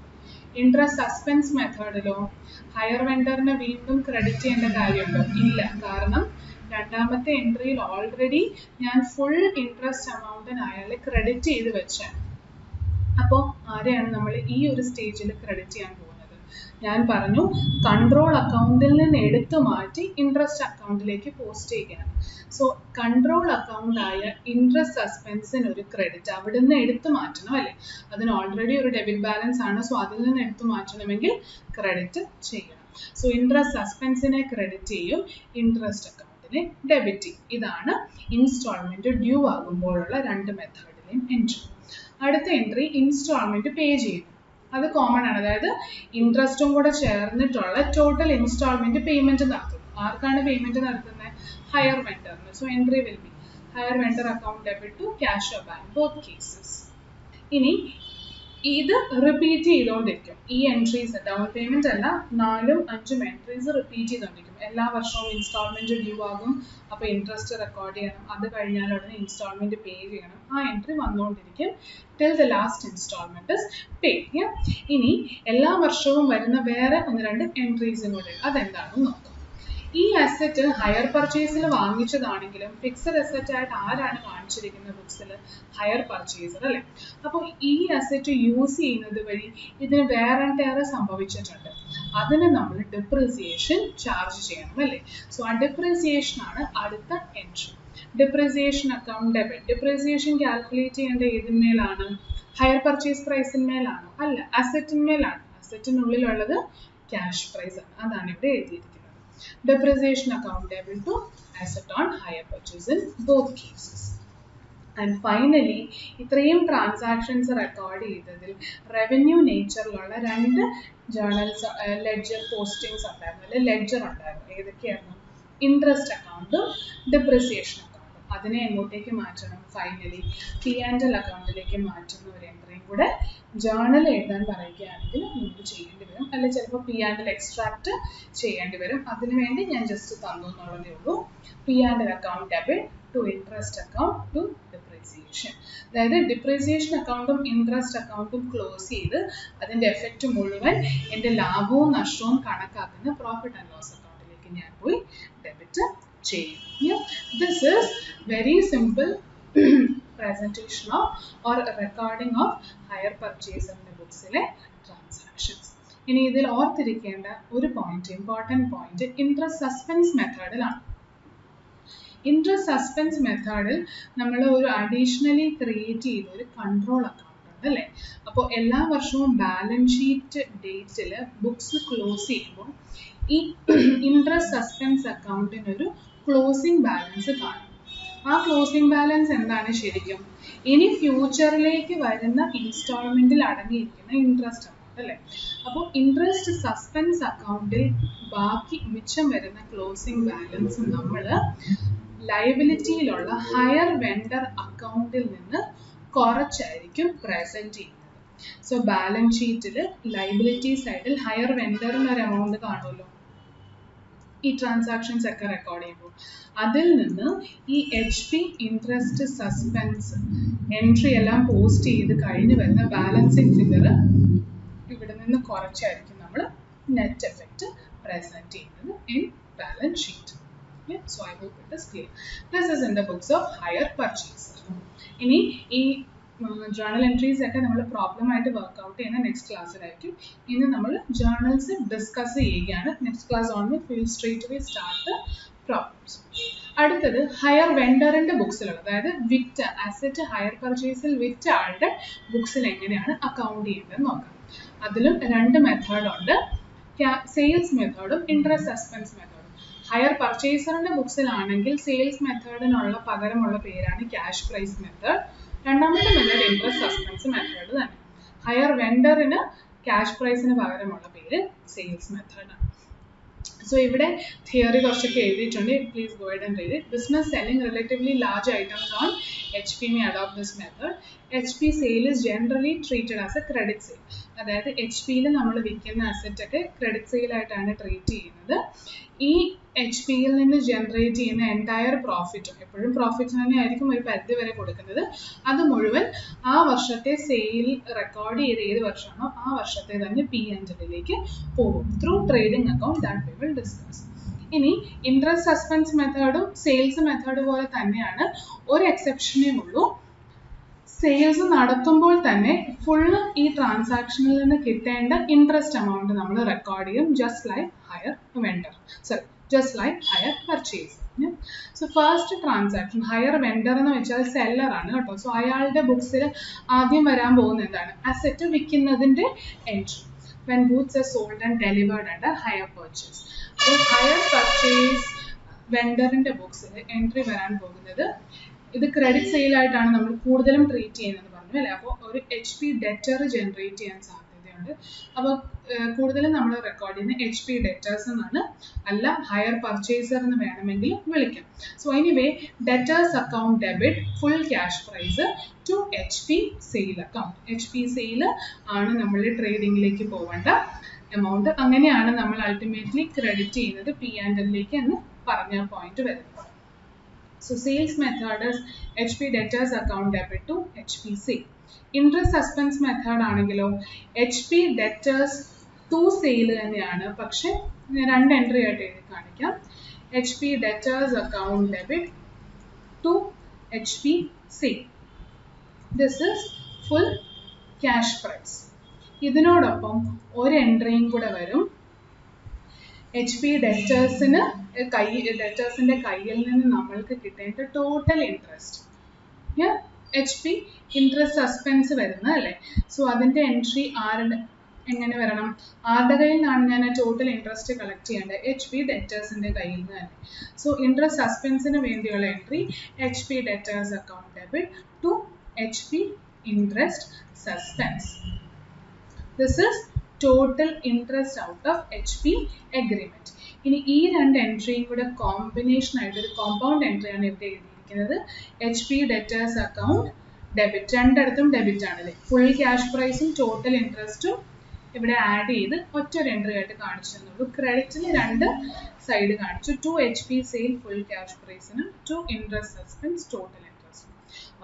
ഇൻട്രസ്റ്റ് സസ്പെൻസ് മെത്തേഡിലോ ഹയർ വെണ്ടറിനെ വീണ്ടും ക്രെഡിറ്റ് ചെയ്യേണ്ട കാര്യമുണ്ടോ? ഇല്ല. കാരണം രണ്ടാമത്തെ എൻട്രിയിൽ ഓൾറെഡി ഞാൻ ഫുൾ ഇൻട്രസ്റ്റ് എമൗണ്ടിന് അയാളെ ക്രെഡിറ്റ് ചെയ്ത് വെച്ചാണ്. അപ്പോൾ ആരെയാണ് നമ്മൾ ഈ ഒരു സ്റ്റേജിൽ ക്രെഡിറ്റ് ചെയ്യാൻ പോകുന്നത്? ഞാൻ പറഞ്ഞു കൺട്രോൾ അക്കൗണ്ടിൽ നിന്ന് എടുത്തു മാറ്റി ഇൻട്രസ്റ്റ് അക്കൗണ്ടിലേക്ക് പോസ്റ്റ് ചെയ്യുകയാണ്. സോ കൺട്രോൾ അക്കൗണ്ട് ആയ ഇൻട്രസ്റ്റ് സസ്പെൻസിന് ഒരു ക്രെഡിറ്റ് അവിടെ നിന്ന് എടുത്തു മാറ്റണം അല്ലേ? അതിന് ഓൾറെഡി ഒരു ഡെബിറ്റ് ബാലൻസ് ആണ്. സോ അതിൽ നിന്ന് എടുത്തു മാറ്റണമെങ്കിൽ ക്രെഡിറ്റ് ചെയ്യണം. സോ ഇൻട്രസ്റ്റ് സസ്പെൻസിനെ ക്രെഡിറ്റ് ചെയ്യും, ഇൻട്രസ്റ്റ് അക്കൗണ്ടിനെ ഡെബിറ്റ് ചെയ്യും. ഇതാണ് ഇൻസ്റ്റാൾമെന്റ് ഡ്യൂ ആകുമ്പോഴുള്ള രണ്ട് മെത്തേഡിലെയും എൻട്രി. അടുത്ത എൻട്രി ഇൻസ്റ്റാൾമെന്റ് പേ ചെയ്യുന്നു. അത് കോമൺ ആണ്. അതായത് ഇൻട്രസ്റ്റും കൂടെ ചേർന്നിട്ടുള്ള ടോട്ടൽ ഇൻസ്റ്റാൾമെന്റ് പേയ്മെന്റ് നടത്തുന്നു. ആർക്കാണ് പേയ്മെന്റ് നടത്തുന്നത്? ഹയർ വെണ്ടറിന്. So entry will be hire vendor account debit to cash or bank, both cases. ഇനി ഇത് റിപ്പീറ്റ് ചെയ്തുകൊണ്ടിരിക്കും. ഈ എൻട്രീസ് ഡൗൺ പേയ്മെന്റ് അല്ല 4ഉം 5ഉം എൻട്രീസ് റിപ്പീറ്റ് ചെയ്തുകൊണ്ടിരിക്കും. എല്ലാ വർഷവും ഇൻസ്റ്റാൾമെന്റ് ഡ്യൂ ആകും, അപ്പോൾ ഇൻട്രസ്റ്റ് റെക്കോർഡ് ചെയ്യണം, അത് കഴിഞ്ഞാൽ ഉടനെ ഇൻസ്റ്റാൾമെന്റ് പേ ചെയ്യണം. ആ എൻട്രി വന്നുകൊണ്ടിരിക്കും till the last instalment is paid. ഇനി എല്ലാ വർഷവും വരുന്ന വേറെ 1-2 എൻട്രീസും കൂടെ അതെന്താണെന്ന് നോക്കാം. ഈ അസറ്റ് ഹയർ പർച്ചേസിൽ വാങ്ങിച്ചതാണെങ്കിലും ഫിക്സഡ് അസറ്റ് ആയിട്ട് ആരാണ് കാണിച്ചിരിക്കുന്ന ബുക്സിൽ? ഹയർ പർച്ചേസർ അല്ലേ. അപ്പോൾ ഈ അസറ്റ് യൂസ് ചെയ്യുന്നത് വഴി ഇതിന് വേറെ ടേറെ സംഭവിച്ചിട്ടുണ്ട്, അതിന് നമ്മൾ ഡിപ്രിസിയേഷൻ ചാർജ് ചെയ്യണം അല്ലേ. സോ ആ ഡിപ്രിസിയേഷൻ ആണ് അടുത്ത entry. Depreciation account debit. Depreciation calculate ചെയ്യേണ്ട ഏതിന്മേലാണ്? Higher purchase പ്രൈസിന്മേലാണോ? അല്ല, അസറ്റിന്മേലാണ്. അസറ്റിനുള്ളിലുള്ളത് ക്യാഷ് പ്രൈസ് ആണ്, അതാണ് ഇവിടെ എഴുതിയിരിക്കുന്നത്. Depreciation account debit to asset on hire purchase in both cases. And finally, ഇത്രയും ട്രാൻസാക്ഷൻസ് റെക്കോർഡ് ചെയ്തതിൽ റവന്യൂ നേച്ചറിലുള്ള 2 ജേർണൽസ് ലെഡ്ജർ പോസ്റ്റിംഗ്സ് ഉണ്ടായിരുന്നു, അല്ലെങ്കിൽ ലെഡ്ജർ ഉണ്ടായിരുന്നു. ഏതൊക്കെയായിരുന്നു? ഇൻട്രസ്റ്റ് അക്കൗണ്ടും ഡിപ്രിസിയേഷൻ അക്കൗണ്ടും. അതിനെ എങ്ങോട്ടേക്ക് മാറ്റണം? ഫൈനലി P&L അക്കൗണ്ടിലേക്ക് മാറ്റുന്ന ഒരു എൻട്രിയും കൂടെ ജേർണൽ എഴുതാൻ പറയുകയാണെങ്കിൽ നമുക്ക് ചെയ്യേണ്ടി വരും, അല്ലെങ്കിൽ ചിലപ്പോൾ P&L എക്സ്ട്രാക്ട് ചെയ്യേണ്ടി വരും. അതിനുവേണ്ടി ഞാൻ ജസ്റ്റ് തന്നു എന്നുള്ളതേ ഉള്ളൂ. P&L account debit to interest account to depreciation. അതായത് ഡിപ്രിസിയേഷൻ അക്കൗണ്ടും ഇൻട്രസ്റ്റ് അക്കൗണ്ടും ക്ലോസ് ചെയ്ത് അതിൻ്റെ എഫക്റ്റ് മുഴുവൻ എൻ്റെ ലാഭവും നഷ്ടവും കണക്കാക്കുന്ന പ്രോഫിറ്റ് ആൻഡ് ലോസ് അക്കൗണ്ടിലേക്ക് ഞാൻ പോയി ഡെബിറ്റ് ചെയ്യും. This is very simple presentation of or recording of hire purchase in the books transactions. ഇനി ഇതിൽ ഓർത്തിരിക്കേണ്ട ഒരു point, important point, interest suspense മെത്തേഡിലാണ്. ഇൻട്രസ്റ്റ് സസ്പെൻസ് മെത്തേഡിൽ നമ്മൾ ഒരു അഡീഷണലി ക്രിയേറ്റ് ചെയ്ത ഒരു കൺട്രോൾ അക്കൗണ്ട് ഉണ്ട് അല്ലേ. അപ്പോൾ എല്ലാ വർഷവും ബാലൻസ് ഷീറ്റ് ഡേറ്റിൽ ബുക്സ് ക്ലോസ് ചെയ്യുമ്പോൾ ഈ ഇൻട്രസ്റ്റ് സസ്പെൻസ് അക്കൗണ്ടിനൊരു ക്ലോസിംഗ് ബാലൻസ് കാണും. ആ ക്ലോസിംഗ് ബാലൻസ് എന്താണ് ശരിക്കും? ഇനി ഫ്യൂച്ചറിലേക്ക് വരുന്ന ഇൻസ്റ്റാൾമെന്റിൽ അടങ്ങിയിരിക്കുന്ന ഇൻട്രസ്റ്റ് അമൗണ്ട് അല്ലേ. അപ്പോൾ ഇൻട്രസ്റ്റ് സസ്പെൻസ് അക്കൗണ്ടിൽ ബാക്കി മിച്ചം വരുന്ന ക്ലോസിംഗ് ബാലൻസ് നമ്മൾ ലയബിലിറ്റിയിലുള്ള ഹയർ വെണ്ടർ അക്കൗണ്ടിൽ നിന്ന് കുറച്ചായിരിക്കും പ്രസന്റ് ചെയ്യുന്നത്. സോ ബാലൻസ് ഷീറ്റിൽ ലയബിലിറ്റി സൈഡിൽ ഹയർ വെണ്ടറിന് ഒരു എമൗണ്ട് കാണുമല്ലോ ഈ ട്രാൻസാക്ഷൻസ് ഒക്കെ റെക്കോർഡ് ചെയ്യുമ്പോൾ. അതിൽ നിന്ന് ഈ HP ഇൻട്രസ്റ്റ് സസ്പെൻസ് എൻട്രി എല്ലാം പോസ്റ്റ് ചെയ്ത് കഴിഞ്ഞ് വരുന്ന ബാലൻസിങ് ഫിഗർ ഇവിടെ നിന്ന് കുറച്ചായിരിക്കും നമ്മൾ നെറ്റ് എഫക്റ്റ് പ്രസന്റ് ചെയ്യുന്നത് in balance sheet. So I hope it is clear. This is in the books of hire purchaser. ഇനി ഈ ജേർണൽ എൻട്രീസ് ഒക്കെ നമ്മൾ പ്രോബ്ലം ആയിട്ട് വർക്ക്ഔട്ട് ചെയ്യുന്ന നെക്സ്റ്റ് ക്ലാസ്സിലായിരിക്കും. ഇന്ന് നമ്മൾ ജേർണൽസ് ഡിസ്കസ് ചെയ്യുകയാണ്. Next class onward will straight away start problems. അടുത്തത് ഹയർ വെണ്ടറിന്റെ ബുക്സിലുള്ള, അതായത് വിറ്റ് അസറ്റ് ഹയർ പർച്ചേസിൽ വിറ്റ ആളുടെ ബുക്സിൽ എങ്ങനെയാണ് അക്കൗണ്ട് ചെയ്യേണ്ടത് നോക്കാം. അതിലും 2 മെത്തേഡുണ്ട്, സെയിൽസ് മെത്തേഡും ഇൻട്രസ്റ്റ് സസ്പെൻസ് മെത്തേഡും. ഹയർ പർച്ചേസറിന്റെ ബുക്സിലാണെങ്കിൽ സെയിൽസ് മെത്തേഡിനുള്ള പകരമുള്ള പേരാണ് ക്യാഷ് പ്രൈസ് മെത്തേഡ്. രണ്ടാമത്തെ മെത്തേഡ് ഇൻട്രസ്റ്റ് സസ്പെൻസ് മെത്തേഡ് തന്നെ. ഹയർ വെണ്ടറിന് ക്യാഷ് പ്രൈസിന് പകരമുള്ള പേര് സെയിൽസ് മെത്തേഡാണ്. സോ ഇവിടെ തിയറി കുറച്ചൊക്കെ എഴുതിയിട്ടുണ്ട്. Please go ahead and read it. Business selling relatively large items on HP may adopt this method. HP sale is generally treated as a credit sale. അതായത് HP-യിൽ നമ്മൾ വിൽക്കുന്ന അസറ്റ് ഒക്കെ ക്രെഡിറ്റ് സെയിൽ ആയിട്ടാണ് treat ചെയ്യുന്നത്. ഈ HP-യിൽ നിന്ന് ജനറേറ്റ് ചെയ്യുന്ന entire പ്രോഫിറ്റും, എപ്പോഴും പ്രോഫിറ്റ് തന്നെ ആയിരിക്കും ഒരു പരിധി വരെ കൊടുക്കുന്നത്, അത് മുഴുവൻ ആ വർഷത്തെ സെയിൽ റെക്കോർഡ് ചെയ്ത് ഏത് വർഷമാണോ ആ വർഷത്തെ തന്നെ P&L-ലേക്ക് പോകും through trading account that we will discuss. ഇനി ഇൻട്രസ്റ്റ് സസ്പെൻസ് മെത്തേഡും സെയിൽസ് മെത്തേഡ് പോലെ തന്നെയാണ്, ഒരു എക്സെപ്ഷനേ ഉള്ളൂ. സെയിൽസ് നടത്തുമ്പോൾ തന്നെ ഫുള്ള് ഈ ട്രാൻസാക്ഷനിൽ നിന്ന് കിട്ടേണ്ട ഇൻട്രസ്റ്റ് എമൗണ്ട് നമ്മൾ റെക്കോർഡ് ചെയ്യും, just like higher vendor, sorry just like higher purchase. So first transaction higher vendor എന്ന് വെച്ചാൽ സെല്ലറാണ് കേട്ടോ. സോ അയാളുടെ ബുക്സിൽ ആദ്യം വരാൻ പോകുന്ന എന്താണ്? അസറ്റ് വിൽക്കുന്നതിൻ്റെ entry. when goods are sold and delivered under hire purchase. അപ്പോൾ ഹയർ പർച്ചേസ് വെണ്ടറിൻ്റെ ബുക്സിൽ എൻട്രി വരാൻ പോകുന്നത്, ഇത് ക്രെഡിറ്റ് സെയിൽ ആയിട്ടാണ് നമ്മൾ കൂടുതലും ട്രീറ്റ് ചെയ്യുന്നത് പറഞ്ഞു അല്ലേ. അപ്പോൾ ഒരു HP ഡെറ്റർ ജനറേറ്റ് ചെയ്യാൻ സാധ്യതയുണ്ട്. ചെയ്യുന്നുണ്ട്. അപ്പോൾ കൂടുതലും നമ്മൾ റെക്കോർഡ് ചെയ്യുന്ന HP debtors എന്നാണ്, അല്ല ഹയർ പർച്ചേസർ എന്ന് വേണമെങ്കിൽ വിളിക്കാം. So anyway debtors account debit full cash price to HP sale account. HP sale ആണ് നമ്മൾ ട്രേഡിങ്ങിലേക്ക് പോവേണ്ട എമൗണ്ട്. അങ്ങനെയാണ് നമ്മൾ അൾട്ടിമേറ്റ്ലി ക്രെഡിറ്റ് ചെയ്യുന്നത് P&Lലേക്ക് എന്ന് പറഞ്ഞ പോയിന്റ് വരുന്നത്. So sales method is HP debtors account debit to HP sale. Interest suspense method ആണെങ്കിലോ HP debtors to sale തന്നെയാണ്, പക്ഷെ രണ്ട് എൻട്രി ആയിട്ട് എഴുതി കാണിക്കാം. HP debtors account debit to HP sale. This is full cash price. ഇതിനോടൊപ്പം ഒരു എൻട്രിയും കൂടെ വരും. HP ഡെറ്റേഴ്സിന് ഡെറ്റേഴ്സിൻ്റെ കയ്യിൽ നിന്ന് നമ്മൾക്ക് കിട്ടേണ്ട total interest. HP interest suspense വരുന്നത് അല്ലേ. സോ അതിൻ്റെ എൻട്രി എങ്ങനെ വരണം? ആരുടെ കയ്യിൽ നിന്നാണ് ഞാൻ ടോട്ടൽ ഇൻട്രസ്റ്റ് കളക്ട് ചെയ്യേണ്ടത്? HP ഡെറ്റേഴ്സിൻ്റെ കയ്യിൽ നിന്ന് തന്നെ. സോ ഇൻട്രസ്റ്റ് സസ്പെൻസിന് വേണ്ടിയുള്ള entry HP debtors account debit to HP interest suspense. This is total interest out of HP agreement. ഇനി ഈ രണ്ട് എൻട്രിയും കൂടെ കോമ്പിനേഷൻ ആയിട്ട് ഒരു കോമ്പൗണ്ട് എൻട്രി ആണ് ഇവിടെ എഴുതിയിരിക്കുന്നത്. HP debtors account ഡെബിറ്റ്, രണ്ടിടത്തും ഡെബിറ്റ് ആണല്ലേ. ഫുൾ ക്യാഷ് പ്രൈസും ടോട്ടൽ ഇൻട്രസ്റ്റും ഇവിടെ ആഡ് ചെയ്ത് ഒറ്റൊരു എൻട്രി ആയിട്ട് കാണിച്ചു തന്നുള്ളൂ. ക്രെഡിറ്റിന് രണ്ട് സൈഡ് കാണിച്ചു. To HP sale full cash പ്രൈസിനും to interest suspense total interest.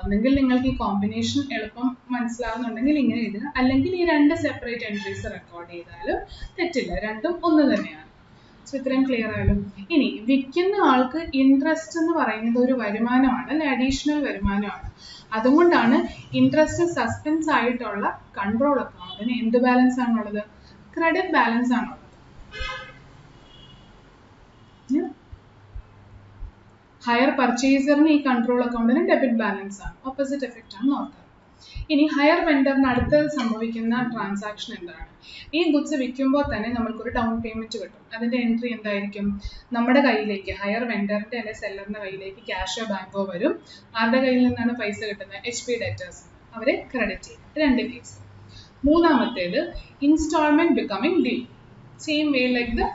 ഒന്നെങ്കിൽ നിങ്ങൾക്ക് ഈ കോമ്പിനേഷൻ എളുപ്പം മനസ്സിലാവുന്നുണ്ടെങ്കിൽ ഇങ്ങനെ എഴുതുക, അല്ലെങ്കിൽ ഈ രണ്ട് സെപ്പറേറ്റ് എൻട്രീസ് റെക്കോർഡ് ചെയ്താലും തെറ്റില്ല, രണ്ടും ഒന്ന് തന്നെയാണ്. സോ ഇത്രയും ക്ലിയർ ആയാലും. ഇനി വിൽക്കുന്ന ആൾക്ക് ഇൻട്രസ്റ്റ് എന്ന് പറയുന്നത് ഒരു വരുമാനമാണ് അല്ലെ, അഡീഷണൽ വരുമാനമാണ്. അതുകൊണ്ടാണ് ഇൻട്രസ്റ്റ് സസ്പെൻസ് ആയിട്ടുള്ള കൺട്രോൾ അക്കൗണ്ടിന് എന്ത് ബാലൻസ് ആണുള്ളത്? ക്രെഡിറ്റ് ബാലൻസ് ആണുള്ളത്. ഹയർ പർച്ചേസറിന് ഈ കൺട്രോൾ അക്കൗണ്ടിന് ഡെബിറ്റ് ബാലൻസ് ആണ്, ഓപ്പോസിറ്റ് എഫക്റ്റ് ആണ് നോക്കുക. ഇനി ഹയർ വെൻഡറിന് അടുത്ത് സംഭവിക്കുന്ന ട്രാൻസാക്ഷൻ എന്താണ്? ഈ ഗുഡ്സ് വിൽക്കുമ്പോൾ തന്നെ നമ്മൾക്കൊരു ഡൗൺ പേയ്മെന്റ് കിട്ടും. അതിന്റെ എൻട്രി എന്തായിരിക്കും? നമ്മുടെ കയ്യിലേക്ക്, ഹയർ വെൻഡറിന്റെ അല്ലെങ്കിൽ സെല്ലറിന്റെ കയ്യിലേക്ക് ക്യാഷോ ബാങ്കോ വരും. ആരുടെ കയ്യിൽ നിന്നാണ് പൈസ കിട്ടുന്നത്? HP ഡെറ്റേഴ്സ്, അവരെ ക്രെഡിറ്റ് ചെയ്യും. രണ്ട് കേസ്. മൂന്നാമത്തേത് instalment becoming due. Same way like the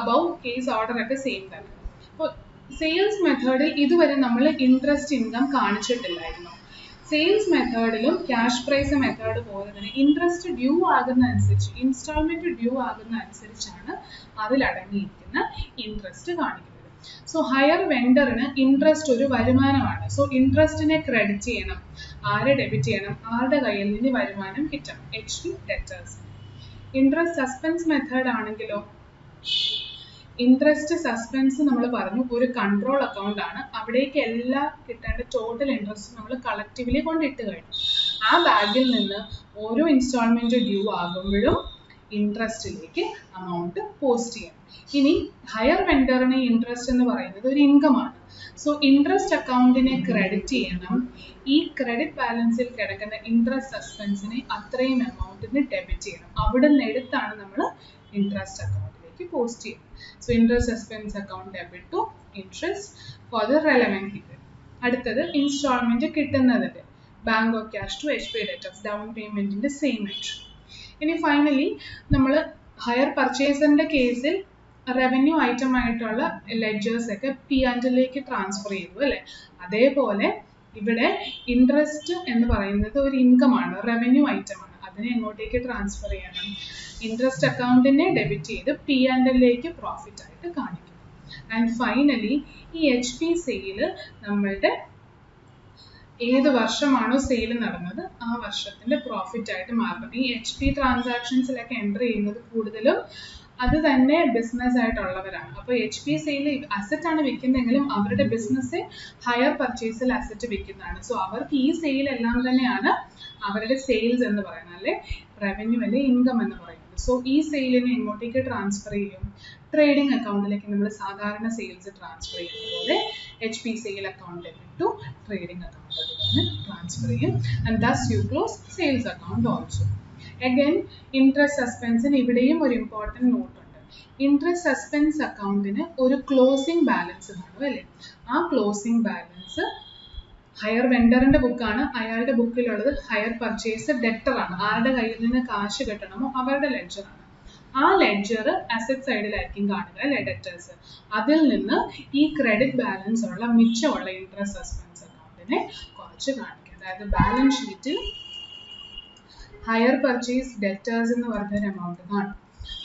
above case order ഒക്കെ സെയിം തന്നെ. അപ്പോൾ സെയിൽസ് മെത്തേഡിൽ ഇതുവരെ നമ്മൾ ഇൻട്രസ്റ്റ് ഇൻകം കാണിച്ചിട്ടില്ലായിരുന്നു. സെയിൽസ് മെത്തേഡിലും ക്യാഷ് പ്രൈസ് മെത്തേഡ് പോലെ തന്നെ ഇൻട്രസ്റ്റ് ഡ്യൂ ആകുന്ന അനുസരിച്ച്, ഇൻസ്റ്റാൾമെന്റ് ഡ്യൂ ആകുന്ന അനുസരിച്ചാണ് അതിലടങ്ങിയിരിക്കുന്ന ഇൻട്രസ്റ്റ് കാണിക്കുന്നത്. സോ ഹയർ വെൻഡറിന് ഇൻട്രസ്റ്റ് ഒരു വരുമാനമാണ്. സോ ഇൻട്രസ്റ്റിനെ ക്രെഡിറ്റ് ചെയ്യണം. ആരെ ഡെബിറ്റ് ചെയ്യണം? ആരുടെ കയ്യിൽ നിന്ന് വരുമാനം കിട്ടണം? HP debtors. Interest suspense method ആണെങ്കിലോ ഇൻട്രസ്റ്റ് സസ്പെൻസ് നമ്മൾ പറഞ്ഞു ഒരു കൺട്രോൾ അക്കൗണ്ട് ആണ്. അവിടേക്ക് എല്ലാ കിട്ടേണ്ട ടോട്ടൽ ഇൻട്രസ്റ്റ് നമ്മൾ കളക്റ്റീവ്ലി കൊണ്ടിട്ട് കഴിഞ്ഞു. ആ ബാഗിൽ നിന്ന് ഓരോ ഇൻസ്റ്റാൾമെന്റ് ഡ്യൂ ആകുമ്പോഴും ഇൻട്രസ്റ്റിലേക്ക് അമൗണ്ട് പോസ്റ്റ് ചെയ്യണം. ഇനി ഹയർ വെൻഡറിന് ഇൻട്രസ്റ്റ് എന്ന് പറയുന്നത് ഒരു ഇൻകം ആണ്. സോ ഇൻട്രസ്റ്റ് അക്കൗണ്ടിനെ ക്രെഡിറ്റ് ചെയ്യണം. ഈ ക്രെഡിറ്റ് ബാലൻസിൽ കിടക്കുന്ന ഇൻട്രസ്റ്റ് സസ്പെൻസിനെ അത്രയും എമൗണ്ടിന് ഡെബിറ്റ് ചെയ്യണം. അവിടെ നിന്ന് എടുത്താണ് നമ്മൾ ഇൻട്രസ്റ്റ് അക്കൗണ്ടിലേക്ക് പോസ്റ്റ് ചെയ്യുന്നത്. So interest suspense account debit to interest for the relevant period. അടുത്തത് ഇൻസ്റ്റാൾമെന്റ് കിട്ടുന്നതിന്റെ bank of cash to HP debtors, down പേയ്മെന്റിന്റെ സെയിം എൻട്രി. ഇനി ഫൈനലി നമ്മൾ ഹയർ പർച്ചേസറിന്റെ കേസിൽ റവന്യൂ ഐറ്റം ആയിട്ടുള്ള ലെഡ്ജേഴ്സ് ഒക്കെ P&Lലേക്ക് ട്രാൻസ്ഫർ ചെയ്തു അല്ലെ. അതേപോലെ ഇവിടെ ഇൻട്രസ്റ്റ് എന്ന് പറയുന്നത് ഒരു ഇൻകം ആണ്, റവന്യൂ ഐറ്റം ആണ്. അതിനെ എങ്ങോട്ടേക്ക് ട്രാൻസ്ഫർ ചെയ്യണം? ഇൻട്രസ്റ്റ് അക്കൗണ്ടിനെ ഡെബിറ്റ് ചെയ്ത് P&Lലേക്ക് പ്രോഫിറ്റ് ആയിട്ട് കാണിക്കും. ആൻഡ് ഫൈനലി ഈ HP സെയില് നമ്മളുടെ ഏത് വർഷമാണോ സെയിൽ നടന്നത് ആ വർഷത്തിന്റെ പ്രോഫിറ്റ് ആയിട്ട് മാറണം. ഈ HP ട്രാൻസാക്ഷൻസിലൊക്കെ എൻട്രി ചെയ്യുന്നത് കൂടുതലും അത് തന്നെ ബിസിനസ് ആയിട്ടുള്ളവരാണ്. അപ്പോൾ HP സെയിൽ അസറ്റ് ആണ് വിൽക്കുന്നതെങ്കിലും അവരുടെ ബിസിനസ് ഹയർ പർച്ചേസിൽ അസറ്റ് വിൽക്കുന്നതാണ്. സോ അവർക്ക് ഈ സെയിൽ എല്ലാം തന്നെയാണ് അവരുടെ സെയിൽസ് എന്ന് പറയുന്നത്, അല്ലെ റവന്യൂ അല്ലെ ഇൻകം എന്ന് പറയുന്നത്. സോ ഈ സെയിലിനെ എങ്ങോട്ടേക്ക് ട്രാൻസ്ഫർ ചെയ്യും? ട്രേഡിംഗ് അക്കൗണ്ടിലേക്ക് നമ്മൾ സാധാരണ സെയിൽസ് ട്രാൻസ്ഫർ ചെയ്യുന്ന പോലെ HP sale account to trading അക്കൗണ്ടിലേക്ക് ട്രാൻസ്ഫർ ചെയ്യും. And thus you close sales account also. Again interest സസ്പെൻസിന് ഇവിടെയും ഒരു ഇമ്പോർട്ടൻറ്റ് നോട്ട് ഉണ്ട്. ഇൻട്രസ്റ്റ് സസ്പെൻസ് അക്കൗണ്ടിന് ഒരു ക്ലോസിംഗ് ബാലൻസ് കാണും അല്ലേ. ആ ക്ലോസിംഗ് ബാലൻസ് ഹയർ വെണ്ടറിന്റെ ബുക്കാണ്. അയാളുടെ ബുക്കിലുള്ളത് ഹയർ പർച്ചേസ് ഡെറ്റർ ആണ്. ആരുടെ കയ്യിൽ നിന്ന് കാശ് കിട്ടണമോ അവരുടെ ലെഡ്ജറാണ്. ആ ലെഡ്ജർ അസറ്റ് സൈഡിലായിരിക്കും കാണുക അല്ലെ, ഡെറ്റേഴ്സ്. അതിൽ നിന്ന് ഈ ക്രെഡിറ്റ് ബാലൻസ് ഉള്ള മിച്ചമുള്ള ഇൻട്രസ്റ്റ് സസ്പെൻസ് അക്കൗണ്ടിനെ കുറച്ച് കാണിക്കുക. അതായത് ബാലൻസ് ഷീറ്റിൽ ഹയർ പർച്ചേസ് ഡെറ്റേഴ്സ് എന്ന് പറഞ്ഞൊരു എമൗണ്ട് കാണും.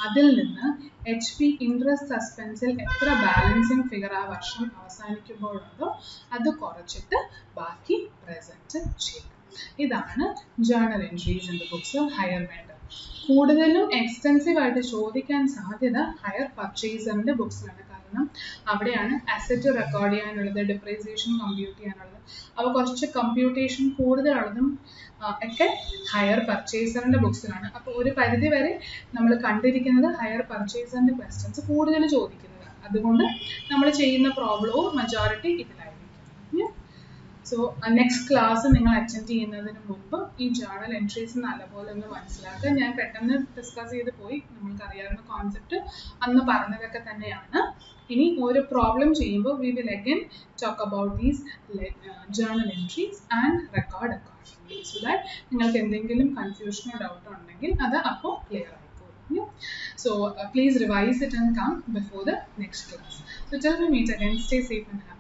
അതിൽ നിന്ന് HP ഇൻട്രസ്റ്റ് സസ്പെൻസിൽ എത്ര ബാലൻസിങ് ഫിഗർ ആ വർഷം അവസാനിക്കുമ്പോഴുണ്ടോ അത് കുറച്ചിട്ട് ബാക്കി പ്രസന്റ് ചെയ്യും. ഇതാണ് journal entries in the books of higher vendor. കൂടുതലും എക്സ്റ്റെൻസീവ് ആയിട്ട് ചോദിക്കാൻ സാധ്യത ഹയർ പർച്ചേസറിന്റെ ബുക്സിലാണ്. കാരണം അവിടെയാണ് അസറ്റ് റെക്കോർഡ് ചെയ്യാനുള്ളത്, ഡിപ്രീസിയേഷൻ കമ്പ്യൂട്ട് ചെയ്യാനുള്ളത്. അപ്പോൾ കുറച്ച് കമ്പ്യൂട്ടേഷൻ കൂടുതലുള്ളതും ഒക്കെ ഹയർ പർച്ചേസറിന്റെ ബുക്സിലാണ്. അപ്പോൾ ഒരു പരിധി വരെ നമ്മൾ കണ്ടിരിക്കുന്നത് ഹയർ പർച്ചേസറിന്റെ ക്വസ്റ്റ്യൻസ് കൂടുതൽ ചോദിക്കുന്നതാണ്. അതുകൊണ്ട് നമ്മൾ ചെയ്യുന്ന പ്രോബ്ലവും മെജോറിറ്റി ഇതിലായിരിക്കും. സോ നെക്സ്റ്റ് ക്ലാസ് നിങ്ങൾ അറ്റൻഡ് ചെയ്യുന്നതിന് മുമ്പ് ഈ ജേർണൽ എൻട്രീസ് നല്ലപോലെ ഒന്ന് മനസ്സിലാക്കുക. ഞാൻ പെട്ടെന്ന് ഡിസ്കസ് ചെയ്ത് പോയി, നമ്മൾക്ക് അറിയാവുന്ന കോൺസെപ്റ്റ് അന്ന് പറഞ്ഞതൊക്കെ തന്നെയാണ്. ഇനി ഓരോ പ്രോബ്ലം ചെയ്യുമ്പോൾ we will again talk about these journal entries and record accordingly, so that നിങ്ങൾക്ക് എന്തെങ്കിലും കൺഫ്യൂഷനോ ഡൗട്ടോ ഉണ്ടെങ്കിൽ അത് അപ്പോൾ ക്ലിയർ ആയിക്കോളും. So please revise it and come before the next class. So till we meet again, stay safe and happy.